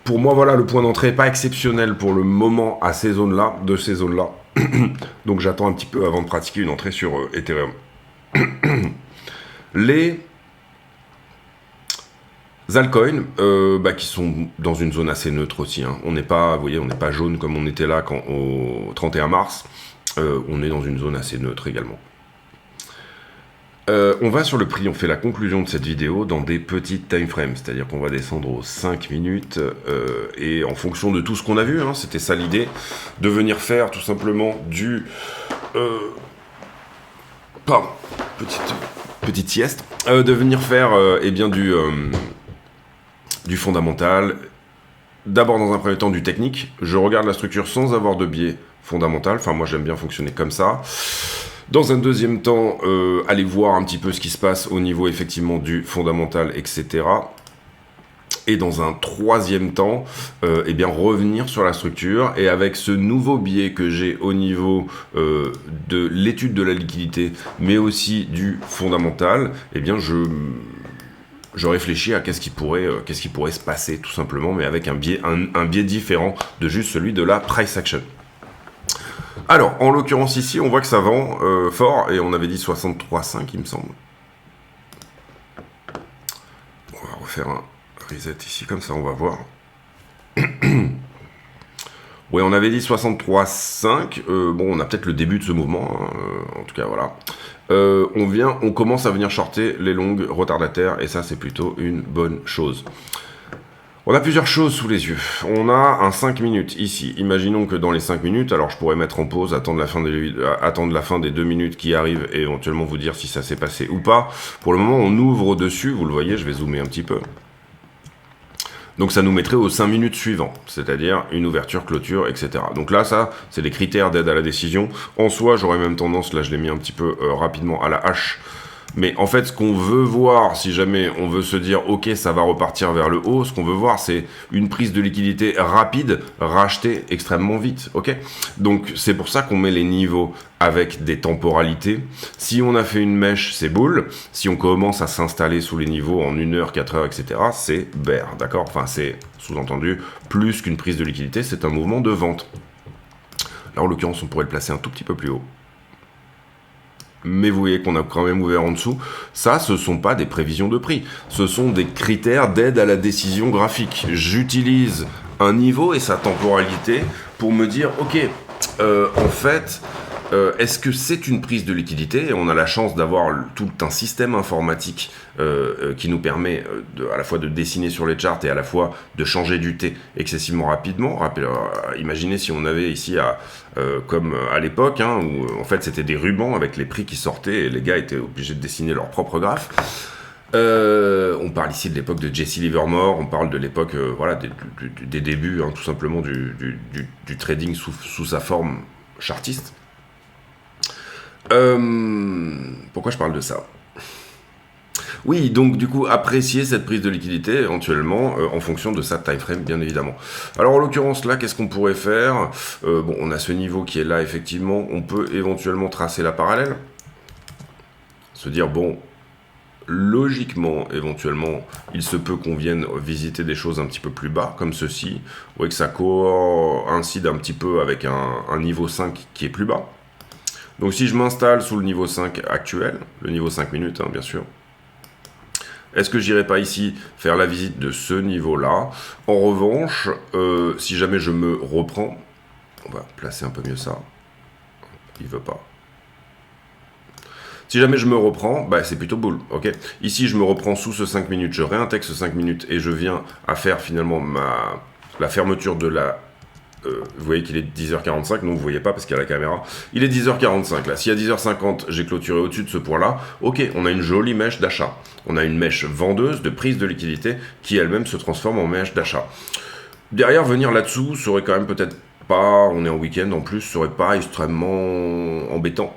Pour moi, voilà, le point d'entrée n'est pas exceptionnel pour le moment à de ces zones-là. Donc j'attends un petit peu avant de pratiquer une entrée sur Ethereum. Les altcoins, qui sont dans une zone assez neutre aussi. Hein. On n'est pas, vous voyez, on n'est pas jaune comme on était là au 31 mars. On est dans une zone assez neutre également. On va sur le prix, on fait la conclusion de cette vidéo dans des petites time frames, c'est-à-dire qu'on va descendre aux 5 minutes et en fonction de tout ce qu'on a vu, hein, c'était ça l'idée, de venir faire tout simplement du... pardon, petite sieste, de venir faire du fondamental, d'abord dans un premier temps du technique, je regarde la structure sans avoir de biais fondamental, enfin moi j'aime bien fonctionner comme ça. Dans un deuxième temps, aller voir un petit peu ce qui se passe au niveau effectivement du fondamental, etc. Et dans un troisième temps, revenir sur la structure. Et avec ce nouveau biais que j'ai au niveau de l'étude de la liquidité, mais aussi du fondamental, je réfléchis à qu'est-ce qui pourrait se passer tout simplement, mais avec un biais différent de juste celui de la price action. Alors, en l'occurrence ici, on voit que ça vend fort, et on avait dit 63,5 il me semble. On va refaire un reset ici, comme ça on va voir. Oui, on avait dit 63,5, on a peut-être le début de ce mouvement, hein, en tout cas voilà. On commence à venir shorter les longues retardataires, et ça c'est plutôt une bonne chose. On a plusieurs choses sous les yeux. On a un 5 minutes ici. Imaginons que dans les 5 minutes, alors je pourrais mettre en pause, attendre la fin des 2 minutes qui arrivent et éventuellement vous dire si ça s'est passé ou pas. Pour le moment, on ouvre dessus. Vous le voyez, je vais zoomer un petit peu. Donc ça nous mettrait aux 5 minutes suivantes, c'est-à-dire une ouverture, clôture, etc. Donc là, ça, c'est des critères d'aide à la décision. En soi, j'aurais même tendance, là je l'ai mis un petit peu rapidement à la hache, mais en fait, ce qu'on veut voir, si jamais on veut se dire « Ok, ça va repartir vers le haut », ce qu'on veut voir, c'est une prise de liquidité rapide, rachetée extrêmement vite. Ok ? Donc, c'est pour ça qu'on met les niveaux avec des temporalités. Si on a fait une mèche, c'est bull. Si on commence à s'installer sous les niveaux en 1 heure, 4 heures, etc., c'est bear. D'accord ? Enfin, c'est sous-entendu, plus qu'une prise de liquidité, c'est un mouvement de vente. Là, en l'occurrence, on pourrait le placer un tout petit peu plus haut. Mais vous voyez qu'on a quand même ouvert en dessous. Ça, ce ne sont pas des prévisions de prix. Ce sont des critères d'aide à la décision graphique. J'utilise un niveau et sa temporalité pour me dire, ok, en fait, est-ce que c'est une prise de liquidité ? Et on a la chance d'avoir tout un système informatique qui nous permet à la fois de dessiner sur les charts et à la fois de changer du T excessivement rapidement. Imaginez si on avait ici, comme à l'époque, hein, où en fait c'était des rubans avec les prix qui sortaient et les gars étaient obligés de dessiner leur propre graphe. On parle ici de l'époque de Jesse Livermore, on parle de l'époque des débuts, hein, tout simplement du trading sous sa forme chartiste. Pourquoi je parle de ça ? Oui, donc du coup, apprécier cette prise de liquidité éventuellement en fonction de sa time frame, bien évidemment. Alors en l'occurrence là, qu'est-ce qu'on pourrait faire ? On a ce niveau qui est là, effectivement. On peut éventuellement tracer la parallèle. Se dire, bon, logiquement, éventuellement, il se peut qu'on vienne visiter des choses un petit peu plus bas, comme ceci. Vous voyez que ça coïncide un petit peu avec un niveau 5 qui est plus bas. Donc si je m'installe sous le niveau 5 actuel, le niveau 5 minutes, hein, bien sûr, est-ce que j'irai pas ici faire la visite de ce niveau-là ? En revanche, si jamais je me reprends, on va placer un peu mieux ça, il veut pas. Si jamais je me reprends, c'est plutôt bull, ok ? Ici, je me reprends sous ce 5 minutes, je réintègre ce 5 minutes et je viens à faire finalement la fermeture de la... vous voyez qu'il est 10h45, non vous ne voyez pas parce qu'il y a la caméra. Il est 10h45 là, si à 10h50 j'ai clôturé au-dessus de ce point là, ok, on a une jolie mèche d'achat. On a une mèche vendeuse de prise de liquidité qui elle-même se transforme en mèche d'achat. Derrière, venir là-dessous serait quand même peut-être pas, on est en week-end en plus, serait pas extrêmement embêtant.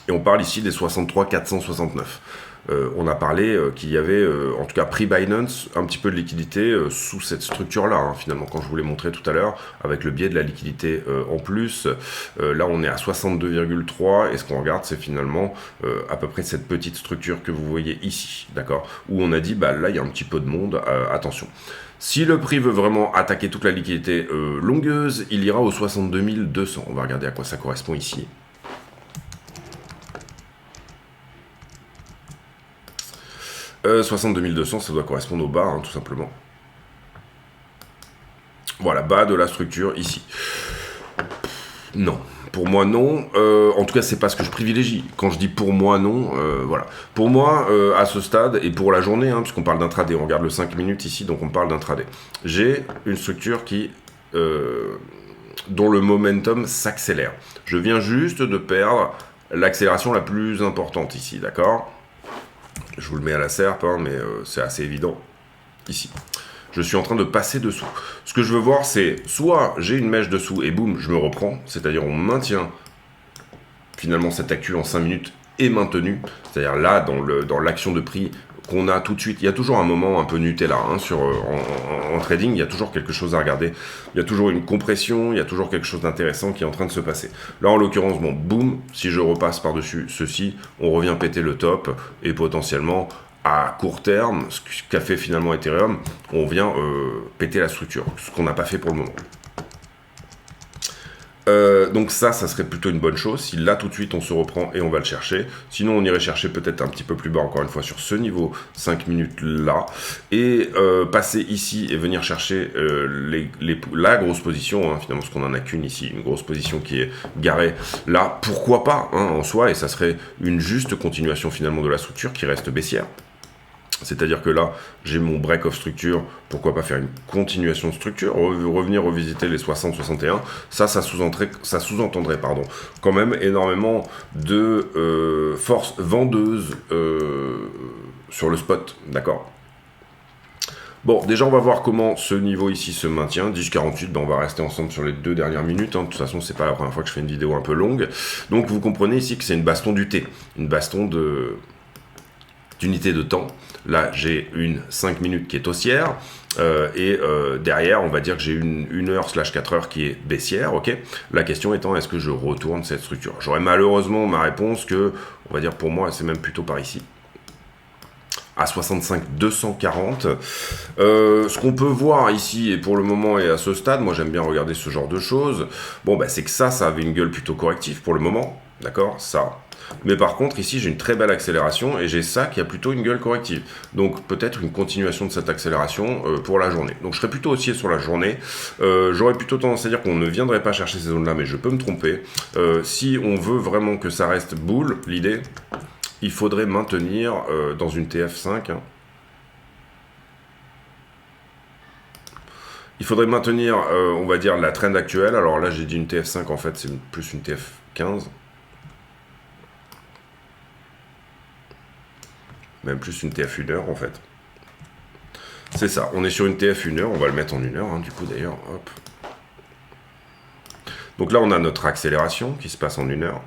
Et on parle ici des 63 469. On a parlé qu'il y avait, en tout cas pre-Binance, un petit peu de liquidité sous cette structure-là, hein, finalement, quand je vous l'ai montré tout à l'heure, avec le biais de la liquidité en plus. Là, on est à 62,3, et ce qu'on regarde, c'est finalement à peu près cette petite structure que vous voyez ici, d'accord ? Où on a dit, là, il y a un petit peu de monde, attention. Si le prix veut vraiment attaquer toute la liquidité longueuse, il ira aux 62 200. On va regarder à quoi ça correspond ici. 62 200, ça doit correspondre au bas, hein, tout simplement. Voilà, bas de la structure, ici. Non. Pour moi, non. En tout cas, c'est pas ce que je privilégie. Quand je dis pour moi, non, voilà. Pour moi, à ce stade, et pour la journée, hein, puisqu'on parle d'intraday, on regarde le 5 minutes ici, donc on parle d'intraday. J'ai une structure qui... dont le momentum s'accélère. Je viens juste de perdre l'accélération la plus importante ici, d'accord? Je vous le mets à la serpe, hein, mais c'est assez évident ici. Je suis en train de passer dessous. Ce que je veux voir, c'est soit j'ai une mèche dessous et boum, je me reprends, c'est-à-dire on maintient finalement cette actu en 5 minutes est maintenue, c'est-à-dire là, dans l'action de prix qu'on a tout de suite, il y a toujours un moment un peu Nutella, hein, en trading, il y a toujours quelque chose à regarder, il y a toujours une compression, il y a toujours quelque chose d'intéressant qui est en train de se passer. Là, en l'occurrence, bon, boum, si je repasse par-dessus ceci, on revient péter le top, et potentiellement, à court terme, ce qu'a fait finalement Ethereum, on vient péter la structure, ce qu'on n'a pas fait pour le moment. Donc ça serait plutôt une bonne chose. Si là tout de suite on se reprend et on va le chercher. Sinon on irait chercher peut-être un petit peu plus bas, encore une fois sur ce niveau 5 minutes là. Et passer ici et venir chercher la grosse position, hein, finalement parce qu'on n'en a qu'une ici, une grosse position qui est garée là. Pourquoi pas, hein, en soi, et ça serait une juste continuation finalement de la structure qui reste baissière. C'est-à-dire que là, j'ai mon break of structure, pourquoi pas faire une continuation de structure, revenir revisiter les 60-61, ça sous-entendrait quand même énormément de force vendeuse sur le spot, d'accord? Bon, déjà on va voir comment ce niveau ici se maintient, 10,48, ben on va rester ensemble sur les 2 dernières minutes, hein. De toute façon c'est pas la première fois que je fais une vidéo un peu longue, donc vous comprenez ici que c'est une baston du T, une baston d'unité de temps. Là, j'ai une 5 minutes qui est haussière, derrière, on va dire que j'ai une heure/4 heures qui est baissière, ok? La question étant, est-ce que je retourne cette structure? J'aurais malheureusement ma réponse que, on va dire pour moi, c'est même plutôt par ici. À 65 240. Ce qu'on peut voir ici, et pour le moment et à ce stade, moi j'aime bien regarder ce genre de choses, bon, bah, c'est que ça avait une gueule plutôt corrective pour le moment, d'accord? Ça. Mais par contre, ici, j'ai une très belle accélération et j'ai ça qui a plutôt une gueule corrective. Donc, peut-être une continuation de cette accélération pour la journée. Donc, je serais plutôt haussier sur la journée. J'aurais plutôt tendance à dire qu'on ne viendrait pas chercher ces zones-là, mais je peux me tromper. Si on veut vraiment que ça reste bull, l'idée, il faudrait maintenir dans une TF5. Hein. Il faudrait maintenir, on va dire, la trend actuelle. Alors là, j'ai dit une TF5, en fait, c'est plus une TF15. Même plus une TF 1 heure en fait. C'est ça, on est sur une TF 1 heure, on va le mettre en 1 heure, hein, du coup d'ailleurs, hop. Donc là on a notre accélération qui se passe en 1 heure.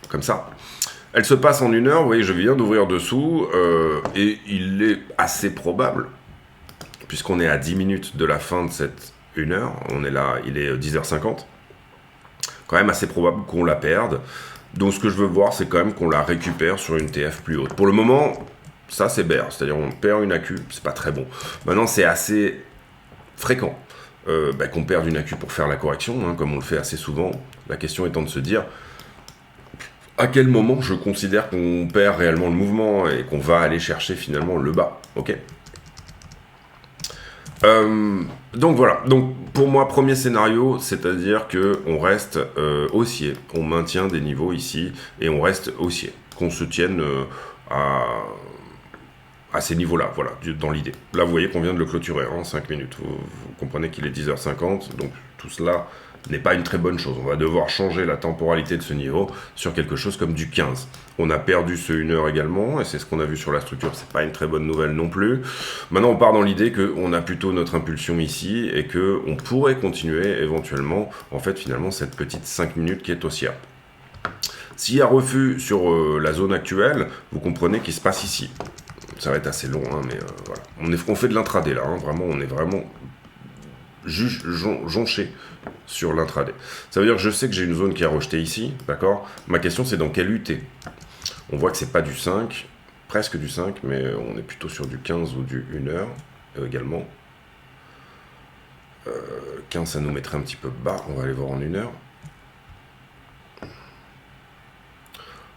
Comme ça. Elle se passe en 1 heure, vous voyez, je viens d'ouvrir dessous, et il est assez probable, puisqu'on est à 10 minutes de la fin de cette 1 heure, on est là, il est 10h50, quand même assez probable qu'on la perde. Donc ce que je veux voir, c'est quand même qu'on la récupère sur une TF plus haute. Pour le moment, ça c'est bear, c'est-à-dire on perd une AQ, c'est pas très bon. Maintenant c'est assez fréquent qu'on perde une AQ pour faire la correction, hein, comme on le fait assez souvent. La question étant de se dire, à quel moment je considère qu'on perd réellement le mouvement et qu'on va aller chercher finalement le bas, ok? Donc voilà, donc pour moi premier scénario, c'est-à-dire que on reste haussier, on maintient des niveaux ici et on reste haussier, qu'on se tienne à ces niveaux-là, voilà, dans l'idée. Là vous voyez qu'on vient de le clôturer en 5 minutes, vous comprenez qu'il est 10h50, donc tout cela n'est pas une très bonne chose. On va devoir changer la temporalité de ce niveau sur quelque chose comme du 15. On a perdu ce 1 heure également, et c'est ce qu'on a vu sur la structure, c'est pas une très bonne nouvelle non plus. Maintenant, on part dans l'idée qu'on a plutôt notre impulsion ici, et qu'on pourrait continuer éventuellement, en fait, finalement, cette petite 5 minutes qui est haussière. S'il y a refus sur la zone actuelle, vous comprenez qu'il se passe ici. Ça va être assez long, hein, mais voilà. On fait de l'intraday là, hein, vraiment, on est vraiment jonché sur l'intraday. Ça veut dire que je sais que j'ai une zone qui a rejeté ici, d'accord? Ma question c'est dans quel UT? On voit que c'est pas du 5, presque du 5, mais on est plutôt sur du 15 ou du 1 heure également. 15 ça nous mettrait un petit peu bas, on va aller voir en 1 heure.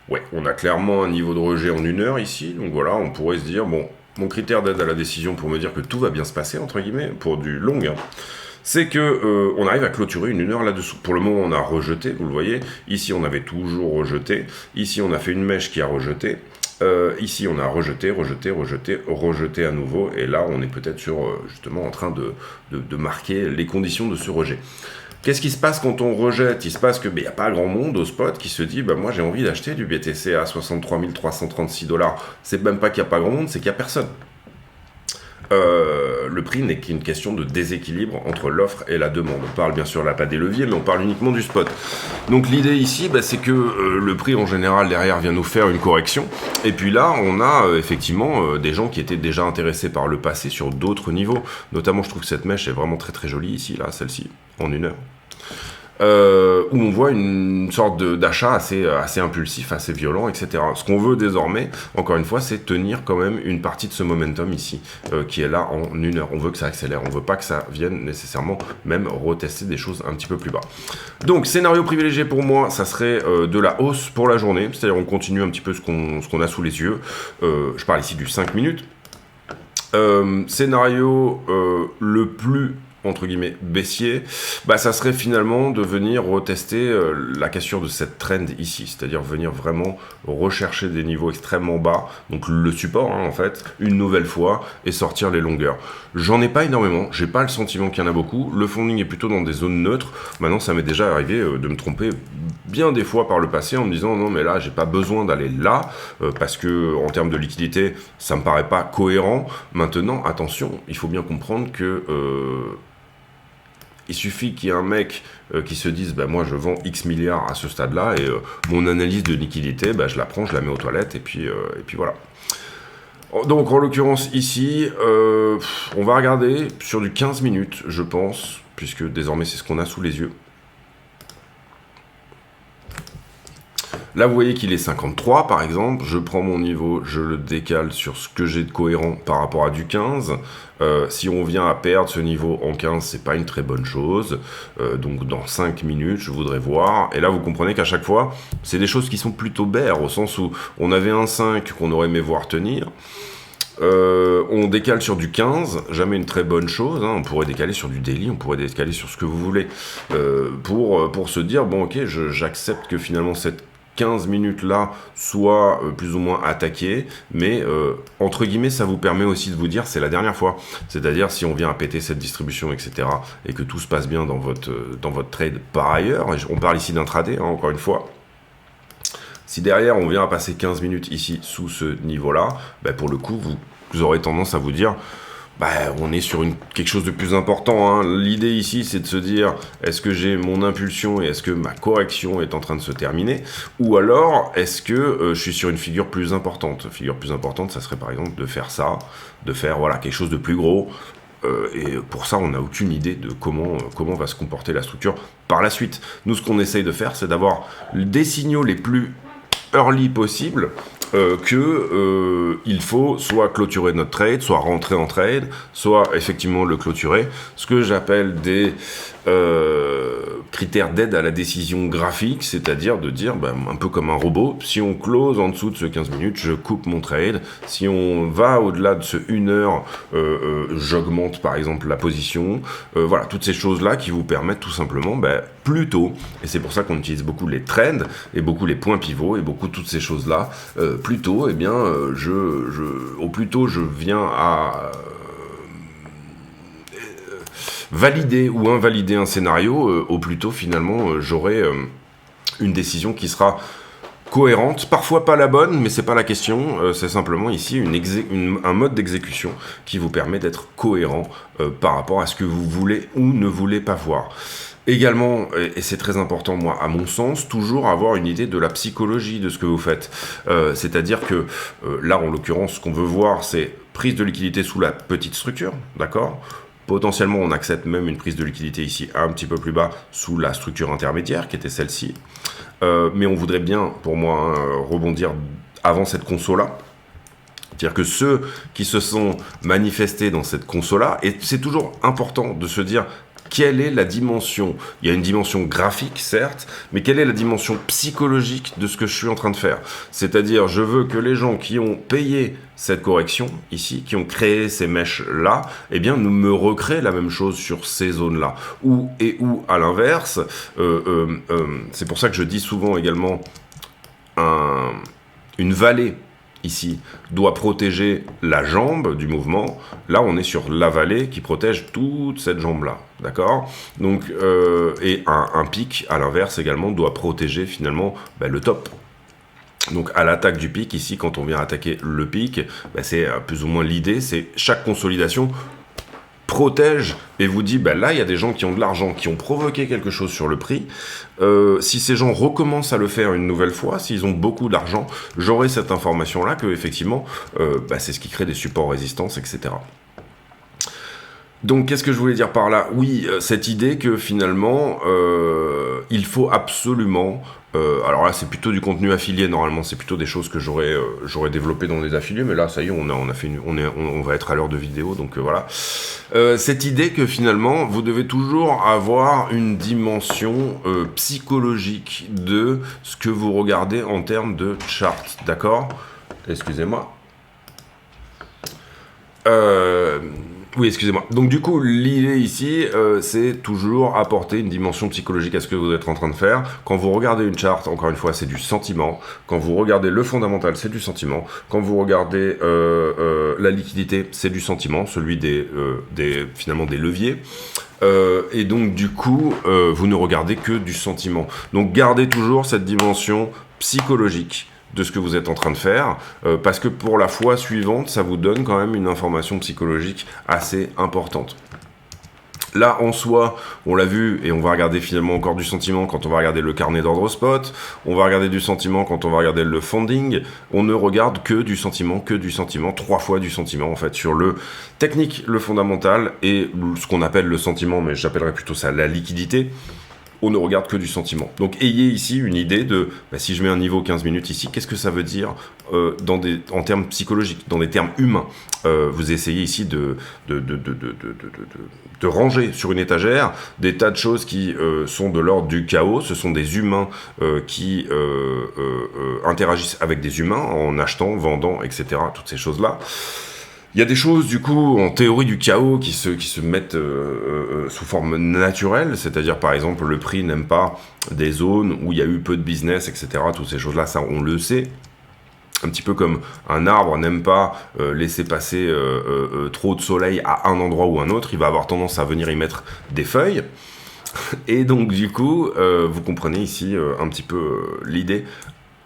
Ouais, on a clairement un niveau de rejet en 1 heure ici, donc voilà, on pourrait se dire, bon, mon critère d'aide à la décision pour me dire que tout va bien se passer, entre guillemets, pour du long, hein, c'est que on arrive à clôturer une 1 heure là-dessous. Pour le moment, on a rejeté, vous le voyez, ici on avait toujours rejeté, ici on a fait une mèche qui a rejeté, ici on a rejeté, rejeté, rejeté, rejeté à nouveau, et là on est peut-être sur, justement, en train de marquer les conditions de ce rejet. Qu'est-ce qui se passe quand on rejette? Il se passe que y a pas grand monde au spot qui se dit moi j'ai envie d'acheter du BTC à 63 336 $. C'est même pas qu'il n'y a pas grand monde, c'est qu'il n'y a personne. Le prix n'est qu'une question de déséquilibre entre l'offre et la demande. On parle bien sûr là pas des leviers, mais on parle uniquement du spot. Donc l'idée ici, c'est que le prix en général derrière vient nous faire une correction. Et puis là, on a effectivement des gens qui étaient déjà intéressés par le passé sur d'autres niveaux. Notamment, je trouve que cette mèche est vraiment très très jolie ici, là, celle-ci, en 1 heure. Où on voit une sorte d'achat assez impulsif, assez violent, etc. Ce qu'on veut désormais, encore une fois, c'est tenir quand même une partie de ce momentum ici, qui est là en 1 heure. On veut que ça accélère, on veut pas que ça vienne nécessairement même retester des choses un petit peu plus bas. Donc, scénario privilégié pour moi, ça serait de la hausse pour la journée, c'est-à-dire on continue un petit peu ce qu'on a sous les yeux. Je parle ici du 5 minutes. Scénario le plus entre guillemets baissier, ça serait finalement de venir retester la cassure de cette trend ici, c'est-à-dire venir vraiment rechercher des niveaux extrêmement bas, donc le support en fait, une nouvelle fois, et sortir les longueurs. J'en ai pas énormément, j'ai pas le sentiment qu'il y en a beaucoup, le funding est plutôt dans des zones neutres. Maintenant ça m'est déjà arrivé de me tromper bien des fois par le passé en me disant non mais là j'ai pas besoin d'aller là, parce que en termes de liquidité ça me paraît pas cohérent. Maintenant attention, il faut bien comprendre que il suffit qu'il y ait un mec qui se dise moi je vends X milliards à ce stade-là et mon analyse de liquidité, je la prends, je la mets aux toilettes et puis voilà. Donc en l'occurrence ici, on va regarder sur du 15 minutes, je pense, puisque désormais c'est ce qu'on a sous les yeux. Là, vous voyez qu'il est 53, par exemple. Je prends mon niveau, je le décale sur ce que j'ai de cohérent par rapport à du 15. Si on vient à perdre ce niveau en 15, c'est pas une très bonne chose. Donc, dans 5 minutes, je voudrais voir. Et là, vous comprenez qu'à chaque fois, c'est des choses qui sont plutôt bères, au sens où on avait un 5 qu'on aurait aimé voir tenir. On décale sur du 15, jamais une très bonne chose, hein. On pourrait décaler sur du daily, on pourrait décaler sur ce que vous voulez, pour se dire, ok, j'accepte que finalement cette 15 minutes là soit plus ou moins attaqué, mais entre guillemets ça vous permet aussi de vous dire c'est la dernière fois, c'est-à-dire si on vient à péter cette distribution etc et que tout se passe bien dans votre trade par ailleurs, et on parle ici d'intraday encore une fois, si derrière on vient à passer 15 minutes ici sous ce niveau là, pour le coup vous aurez tendance à vous dire on est sur quelque chose de plus important, hein. L'idée ici, c'est de se dire, est-ce que j'ai mon impulsion et est-ce que ma correction est en train de se terminer? Ou alors, est-ce que je suis sur une figure plus importante? Figure plus importante, ça serait par exemple de faire ça, de faire quelque chose de plus gros. Et pour ça, on n'a aucune idée de comment va se comporter la structure par la suite. Nous, ce qu'on essaye de faire, c'est d'avoir des signaux les plus early possibles, il faut soit clôturer notre trade, soit rentrer en trade, soit effectivement le clôturer. Ce que j'appelle des critères d'aide à la décision graphique, c'est-à-dire de dire, un peu comme un robot, si on close en dessous de ce 15 minutes, je coupe mon trade. Si on va au-delà de ce 1 heure, j'augmente par exemple la position. Voilà, toutes ces choses-là qui vous permettent tout simplement, plus tôt, et c'est pour ça qu'on utilise beaucoup les trends, et beaucoup les points pivots, et beaucoup toutes ces choses-là, plus tôt, au plus tôt je viens à valider ou invalider un scénario, au plus tôt finalement j'aurai une décision qui sera cohérente, parfois pas la bonne, mais c'est pas la question, c'est simplement ici un mode d'exécution qui vous permet d'être cohérent par rapport à ce que vous voulez ou ne voulez pas voir. Également, et c'est très important, moi, à mon sens, toujours avoir une idée de la psychologie de ce que vous faites. C'est-à-dire que là, en l'occurrence, ce qu'on veut voir, c'est prise de liquidité sous la petite structure, d'accord ? Potentiellement, on accepte même une prise de liquidité ici un petit peu plus bas sous la structure intermédiaire, qui était celle-ci. Mais on voudrait bien, pour moi, rebondir avant cette conso-là. C'est-à-dire que ceux qui se sont manifestés dans cette conso-là, et c'est toujours important de se dire quelle est la dimension? Il y a une dimension graphique, certes, mais quelle est la dimension psychologique de ce que je suis en train de faire? C'est-à-dire, je veux que les gens qui ont payé cette correction, ici, qui ont créé ces mèches-là, eh bien, nous me recréent la même chose sur ces zones-là. Ou, à l'inverse, c'est pour ça que je dis souvent également une vallée, ici, doit protéger la jambe du mouvement. Là, on est sur la vallée qui protège toute cette jambe-là, d'accord? Donc, et un pic, à l'inverse également, doit protéger finalement le top. Donc, à l'attaque du pic, ici, quand on vient attaquer le pic, c'est plus ou moins l'idée, c'est chaque consolidation protège et vous dit, là, il y a des gens qui ont de l'argent, qui ont provoqué quelque chose sur le prix. Si ces gens recommencent à le faire une nouvelle fois, s'ils ont beaucoup d'argent, j'aurai cette information-là que, effectivement, c'est ce qui crée des supports résistance, etc. Donc, qu'est-ce que je voulais dire par là? Oui, cette idée que, finalement, il faut absolument... alors là, c'est plutôt du contenu affilié, normalement, c'est plutôt des choses que j'aurais développé dans des affiliés, mais là, ça y est, on va être à l'heure de vidéo, donc voilà. Cette idée que, finalement, vous devez toujours avoir une dimension psychologique de ce que vous regardez en termes de chart, d'accord? Excusez-moi. Oui, excusez-moi. Donc du coup, l'idée ici, c'est toujours apporter une dimension psychologique à ce que vous êtes en train de faire. Quand vous regardez une charte, encore une fois, c'est du sentiment. Quand vous regardez le fondamental, c'est du sentiment. Quand vous regardez la liquidité, c'est du sentiment, celui finalement des leviers. Et donc du coup, vous ne regardez que du sentiment. Donc gardez toujours cette dimension psychologique de ce que vous êtes en train de faire, parce que pour la fois suivante, ça vous donne quand même une information psychologique assez importante. Là, en soi, on l'a vu, et on va regarder finalement encore du sentiment quand on va regarder le carnet d'ordre spot, on va regarder du sentiment quand on va regarder le funding, on ne regarde que du sentiment, 3 fois du sentiment, en fait, sur le technique, le fondamental, et ce qu'on appelle le sentiment, mais j'appellerais plutôt ça la liquidité. On ne regarde que du sentiment. Donc ayez ici une idée de, si je mets un niveau 15 minutes ici, qu'est-ce que ça veut dire en termes psychologiques, dans des termes humains. Vous essayez ici de ranger sur une étagère des tas de choses qui sont de l'ordre du chaos. Ce sont des humains qui interagissent avec des humains en achetant, vendant, etc. Toutes ces choses-là. Il y a des choses, du coup, en théorie du chaos qui se mettent sous forme naturelle, c'est-à-dire, par exemple, le prix n'aime pas des zones où il y a eu peu de business, etc. Toutes ces choses-là, ça, on le sait. Un petit peu comme un arbre n'aime pas laisser passer trop de soleil à un endroit ou un autre, il va avoir tendance à venir y mettre des feuilles. Et donc, du coup, vous comprenez ici un petit peu l'idée.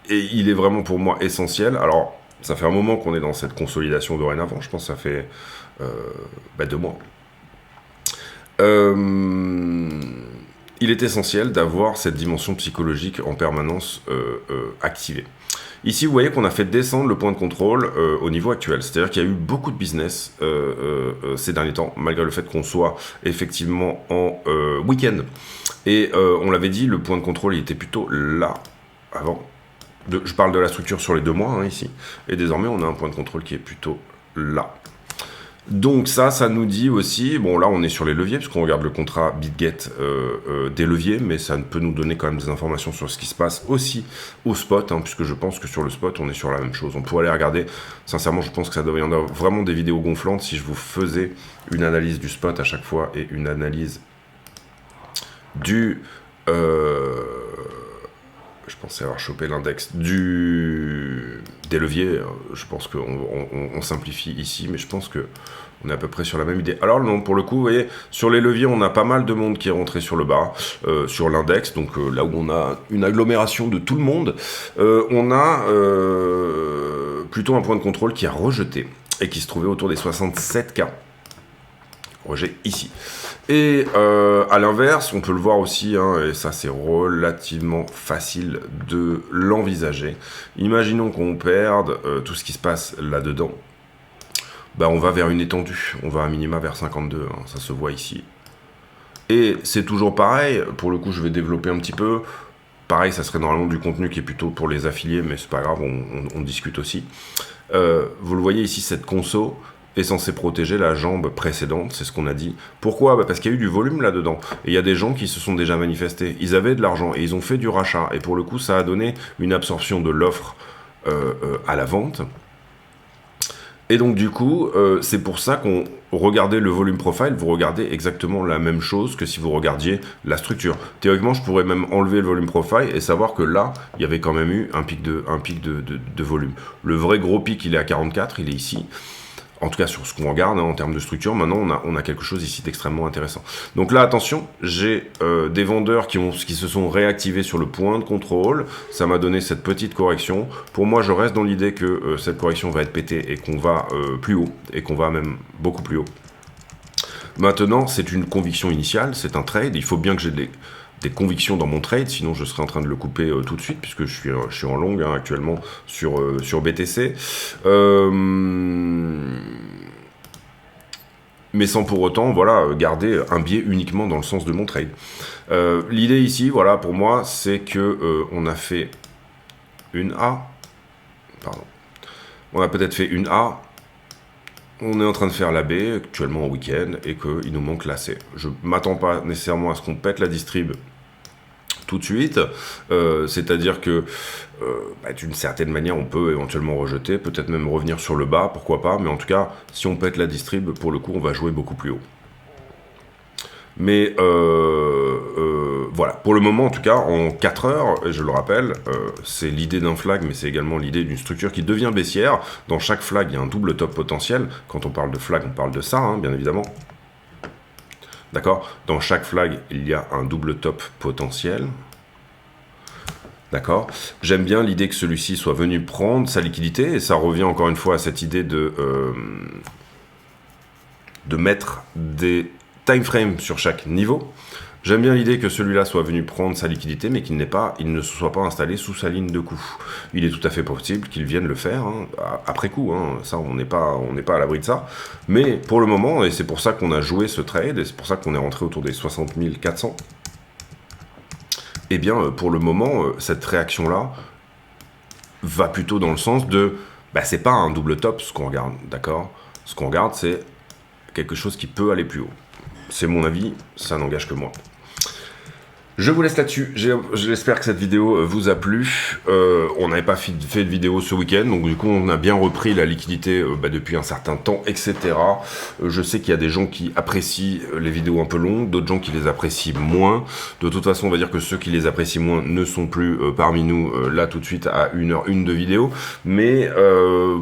Et il est vraiment, pour moi, essentiel. Alors, ça fait un moment qu'on est dans cette consolidation dorénavant, je pense que ça fait 2 mois. Il est essentiel d'avoir cette dimension psychologique en permanence activée. Ici, vous voyez qu'on a fait descendre le point de contrôle au niveau actuel. C'est-à-dire qu'il y a eu beaucoup de business ces derniers temps, malgré le fait qu'on soit effectivement en week-end. Et on l'avait dit, le point de contrôle, il était plutôt là, avant. Je parle de la structure sur les 2 mois, ici. Et désormais, on a un point de contrôle qui est plutôt là. Donc ça nous dit aussi, bon là on est sur les leviers, puisqu'on regarde le contrat BitGet des leviers, mais ça peut nous donner quand même des informations sur ce qui se passe aussi au spot, puisque je pense que sur le spot, on est sur la même chose. On pourrait aller regarder, sincèrement, je pense que ça devrait y en avoir vraiment des vidéos gonflantes si je vous faisais une analyse du spot à chaque fois et une analyse du... je pensais avoir chopé l'index des leviers. Je pense qu'on simplifie ici, mais je pense qu'on est à peu près sur la même idée. Alors non, pour le coup, vous voyez, sur les leviers, on a pas mal de monde qui est rentré sur le bas, sur l'index, donc là où on a une agglomération de tout le monde, on a plutôt un point de contrôle qui a rejeté et qui se trouvait autour des 67K. Rejet ici. Et à l'inverse, on peut le voir aussi, et ça c'est relativement facile de l'envisager. Imaginons qu'on perde tout ce qui se passe là-dedans. On va vers une étendue, on va à minima vers 52, ça se voit ici. Et c'est toujours pareil, pour le coup je vais développer un petit peu. Pareil, ça serait normalement du contenu qui est plutôt pour les affiliés, mais c'est pas grave, on discute aussi. Vous le voyez ici, cette conso. est censé protéger la jambe précédente, c'est ce qu'on a dit. Pourquoi? Bah parce qu'il y a eu du volume là-dedans. Et il y a des gens qui se sont déjà manifestés. Ils avaient de l'argent et ils ont fait du rachat. Et pour le coup, ça a donné une absorption de l'offre à la vente. Et donc du coup, c'est pour ça qu'on regardez le volume profile, vous regardez exactement la même chose que si vous regardiez la structure. Théoriquement, je pourrais même enlever le volume profile et savoir que là, il y avait quand même eu un pic de volume. Le vrai gros pic, il est à 44, il est ici. En tout cas, sur ce qu'on regarde, hein, en termes de structure, maintenant, on a quelque chose ici d'extrêmement intéressant. Donc là, attention, j'ai des vendeurs qui se sont réactivés sur le point de contrôle. Ça m'a donné cette petite correction. Pour moi, je reste dans l'idée que cette correction va être pétée et qu'on va plus haut, et qu'on va même beaucoup plus haut. Maintenant, c'est une conviction initiale, c'est un trade. Il faut bien que j'ai des convictions dans mon trade, sinon je serais en train de le couper tout de suite, puisque je suis en long hein, actuellement sur BTC. Mais sans pour autant voilà, garder un biais uniquement dans le sens de mon trade. L'idée ici, voilà, pour moi, c'est que on a fait une A. Pardon. On a peut-être fait une A. On est en train de faire la B, actuellement en week-end, et qu'il nous manque la C. Je ne m'attends pas nécessairement à ce qu'on pète la distrib tout de suite, c'est-à-dire que d'une certaine manière on peut éventuellement rejeter, peut-être même revenir sur le bas, pourquoi pas, mais en tout cas si on pète la distrib, pour le coup on va jouer beaucoup plus haut. Mais voilà, pour le moment en tout cas, en 4 heures, et je le rappelle, c'est l'idée d'un flag, mais c'est également l'idée d'une structure qui devient baissière. Dans chaque flag, il y a un double top potentiel. Quand on parle de flag, on parle de ça, hein, bien évidemment. D'accord? Dans chaque flag, il y a un double top potentiel. D'accord? J'aime bien l'idée que celui-ci soit venu prendre sa liquidité, et ça revient encore une fois à cette idée de mettre des time frames sur chaque niveau. J'aime bien l'idée que celui-là soit venu prendre sa liquidité, mais qu'il ne se soit pas installé sous sa ligne de coup. Il est tout à fait possible qu'il vienne le faire, hein, après coup, hein, ça on n'est pas à l'abri de ça. Mais pour le moment, et c'est pour ça qu'on a joué ce trade, et c'est pour ça qu'on est rentré autour des 60 400, eh bien pour le moment, cette réaction-là va plutôt dans le sens de, c'est pas un double top ce qu'on regarde, d'accord? Ce qu'on regarde, c'est quelque chose qui peut aller plus haut. C'est mon avis, ça n'engage que moi. Je vous laisse là-dessus, j'espère que cette vidéo vous a plu. On n'avait pas fait de vidéo ce week-end, donc du coup on a bien repris la liquidité depuis un certain temps, etc. Je sais qu'il y a des gens qui apprécient les vidéos un peu longues, d'autres gens qui les apprécient moins. De toute façon, on va dire que ceux qui les apprécient moins ne sont plus parmi nous là tout de suite à 1h01 de vidéo. Mais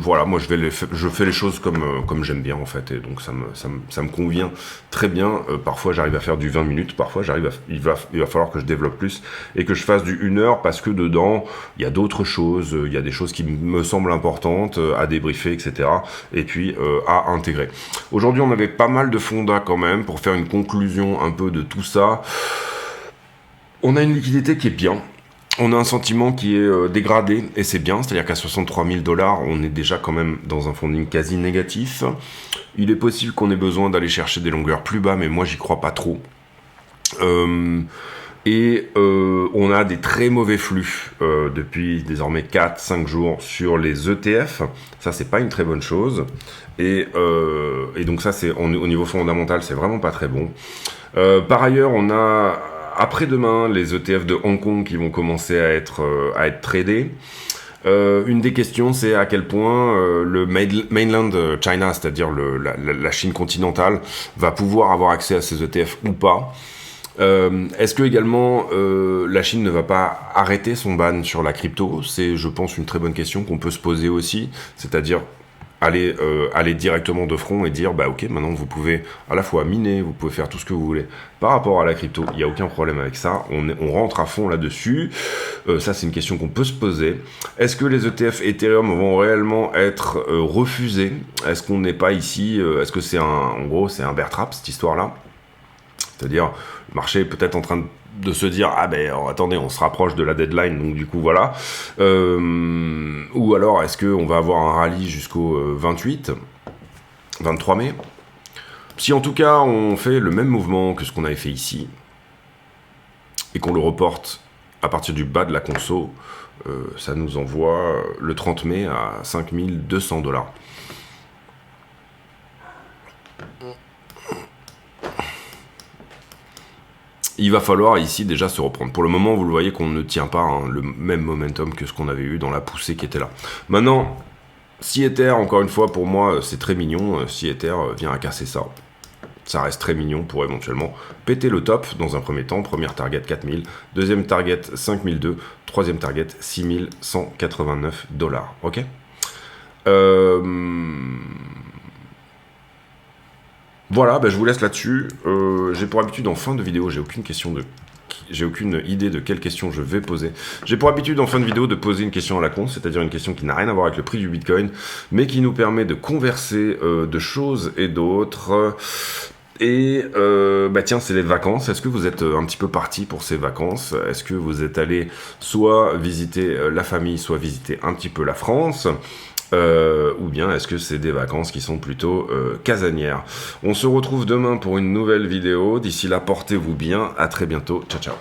voilà, moi je fais les choses comme j'aime bien en fait, et donc ça me convient très bien. Parfois j'arrive à faire du 20 minutes, parfois il va falloir que je développe plus et que je fasse du 1 heure, parce que dedans il y a d'autres choses, il y a des choses qui me semblent importantes à débriefer, etc. et puis à intégrer. Aujourd'hui on avait pas mal de fonda quand même pour faire une conclusion un peu de tout ça. On a une liquidité qui est bien. On a un sentiment qui est dégradé, et c'est bien, c'est-à-dire qu'à 63 000 $, on est déjà quand même dans un funding quasi négatif. Il est possible qu'on ait besoin d'aller chercher des longueurs plus bas, mais moi j'y crois pas trop. On a des très mauvais flux depuis désormais 4-5 jours sur les ETF. Ça, c'est pas une très bonne chose. Et donc ça, c'est au niveau fondamental, c'est vraiment pas très bon. Par ailleurs, on a après-demain les ETF de Hong Kong qui vont commencer à être tradés. Une des questions, c'est à quel point le mainland China, c'est-à-dire la Chine continentale, va pouvoir avoir accès à ces ETF ou pas. Est-ce que également la Chine ne va pas arrêter son ban sur la crypto? C'est, je pense, une très bonne question qu'on peut se poser aussi, c'est-à-dire aller directement de front et dire ok, maintenant vous pouvez à la fois miner, vous pouvez faire tout ce que vous voulez par rapport à la crypto, il n'y a aucun problème avec ça, on rentre à fond là-dessus. Ça, c'est une question qu'on peut se poser. Est-ce que les ETF Ethereum vont réellement être refusés? Est-ce qu'on n'est pas ici, est-ce que c'est en gros c'est un bear trap, cette histoire-là? C'est-à-dire, le marché est peut-être en train de se dire attendez, on se rapproche de la deadline, donc du coup voilà. Ou alors est-ce qu'on va avoir un rallye jusqu'au 23 mai? Si en tout cas on fait le même mouvement que ce qu'on avait fait ici, et qu'on le reporte à partir du bas de la conso, ça nous envoie le 30 mai à 5200 $. il va falloir ici déjà se reprendre. Pour le moment, vous le voyez qu'on ne tient pas hein, le même momentum que ce qu'on avait eu dans la poussée qui était là. Maintenant, si Ether, encore une fois, pour moi, c'est très mignon. Si Ether vient à casser ça, ça reste très mignon pour éventuellement péter le top dans un premier temps. Première target 4000, deuxième target 5002, troisième target 6189 $. Ok. Voilà, je vous laisse là-dessus. J'ai pour habitude en fin de vidéo, j'ai aucune idée de quelle question je vais poser. J'ai pour habitude en fin de vidéo de poser une question à la con, c'est-à-dire une question qui n'a rien à voir avec le prix du Bitcoin, mais qui nous permet de converser de choses et d'autres. Et tiens, c'est les vacances. Est-ce que vous êtes un petit peu parti pour ces vacances? Est-ce que vous êtes allé soit visiter la famille, soit visiter un petit peu la France? Ou bien est-ce que c'est des vacances qui sont plutôt casanières? On se retrouve demain pour une nouvelle vidéo. D'ici là, portez-vous bien. À très bientôt. Ciao, ciao.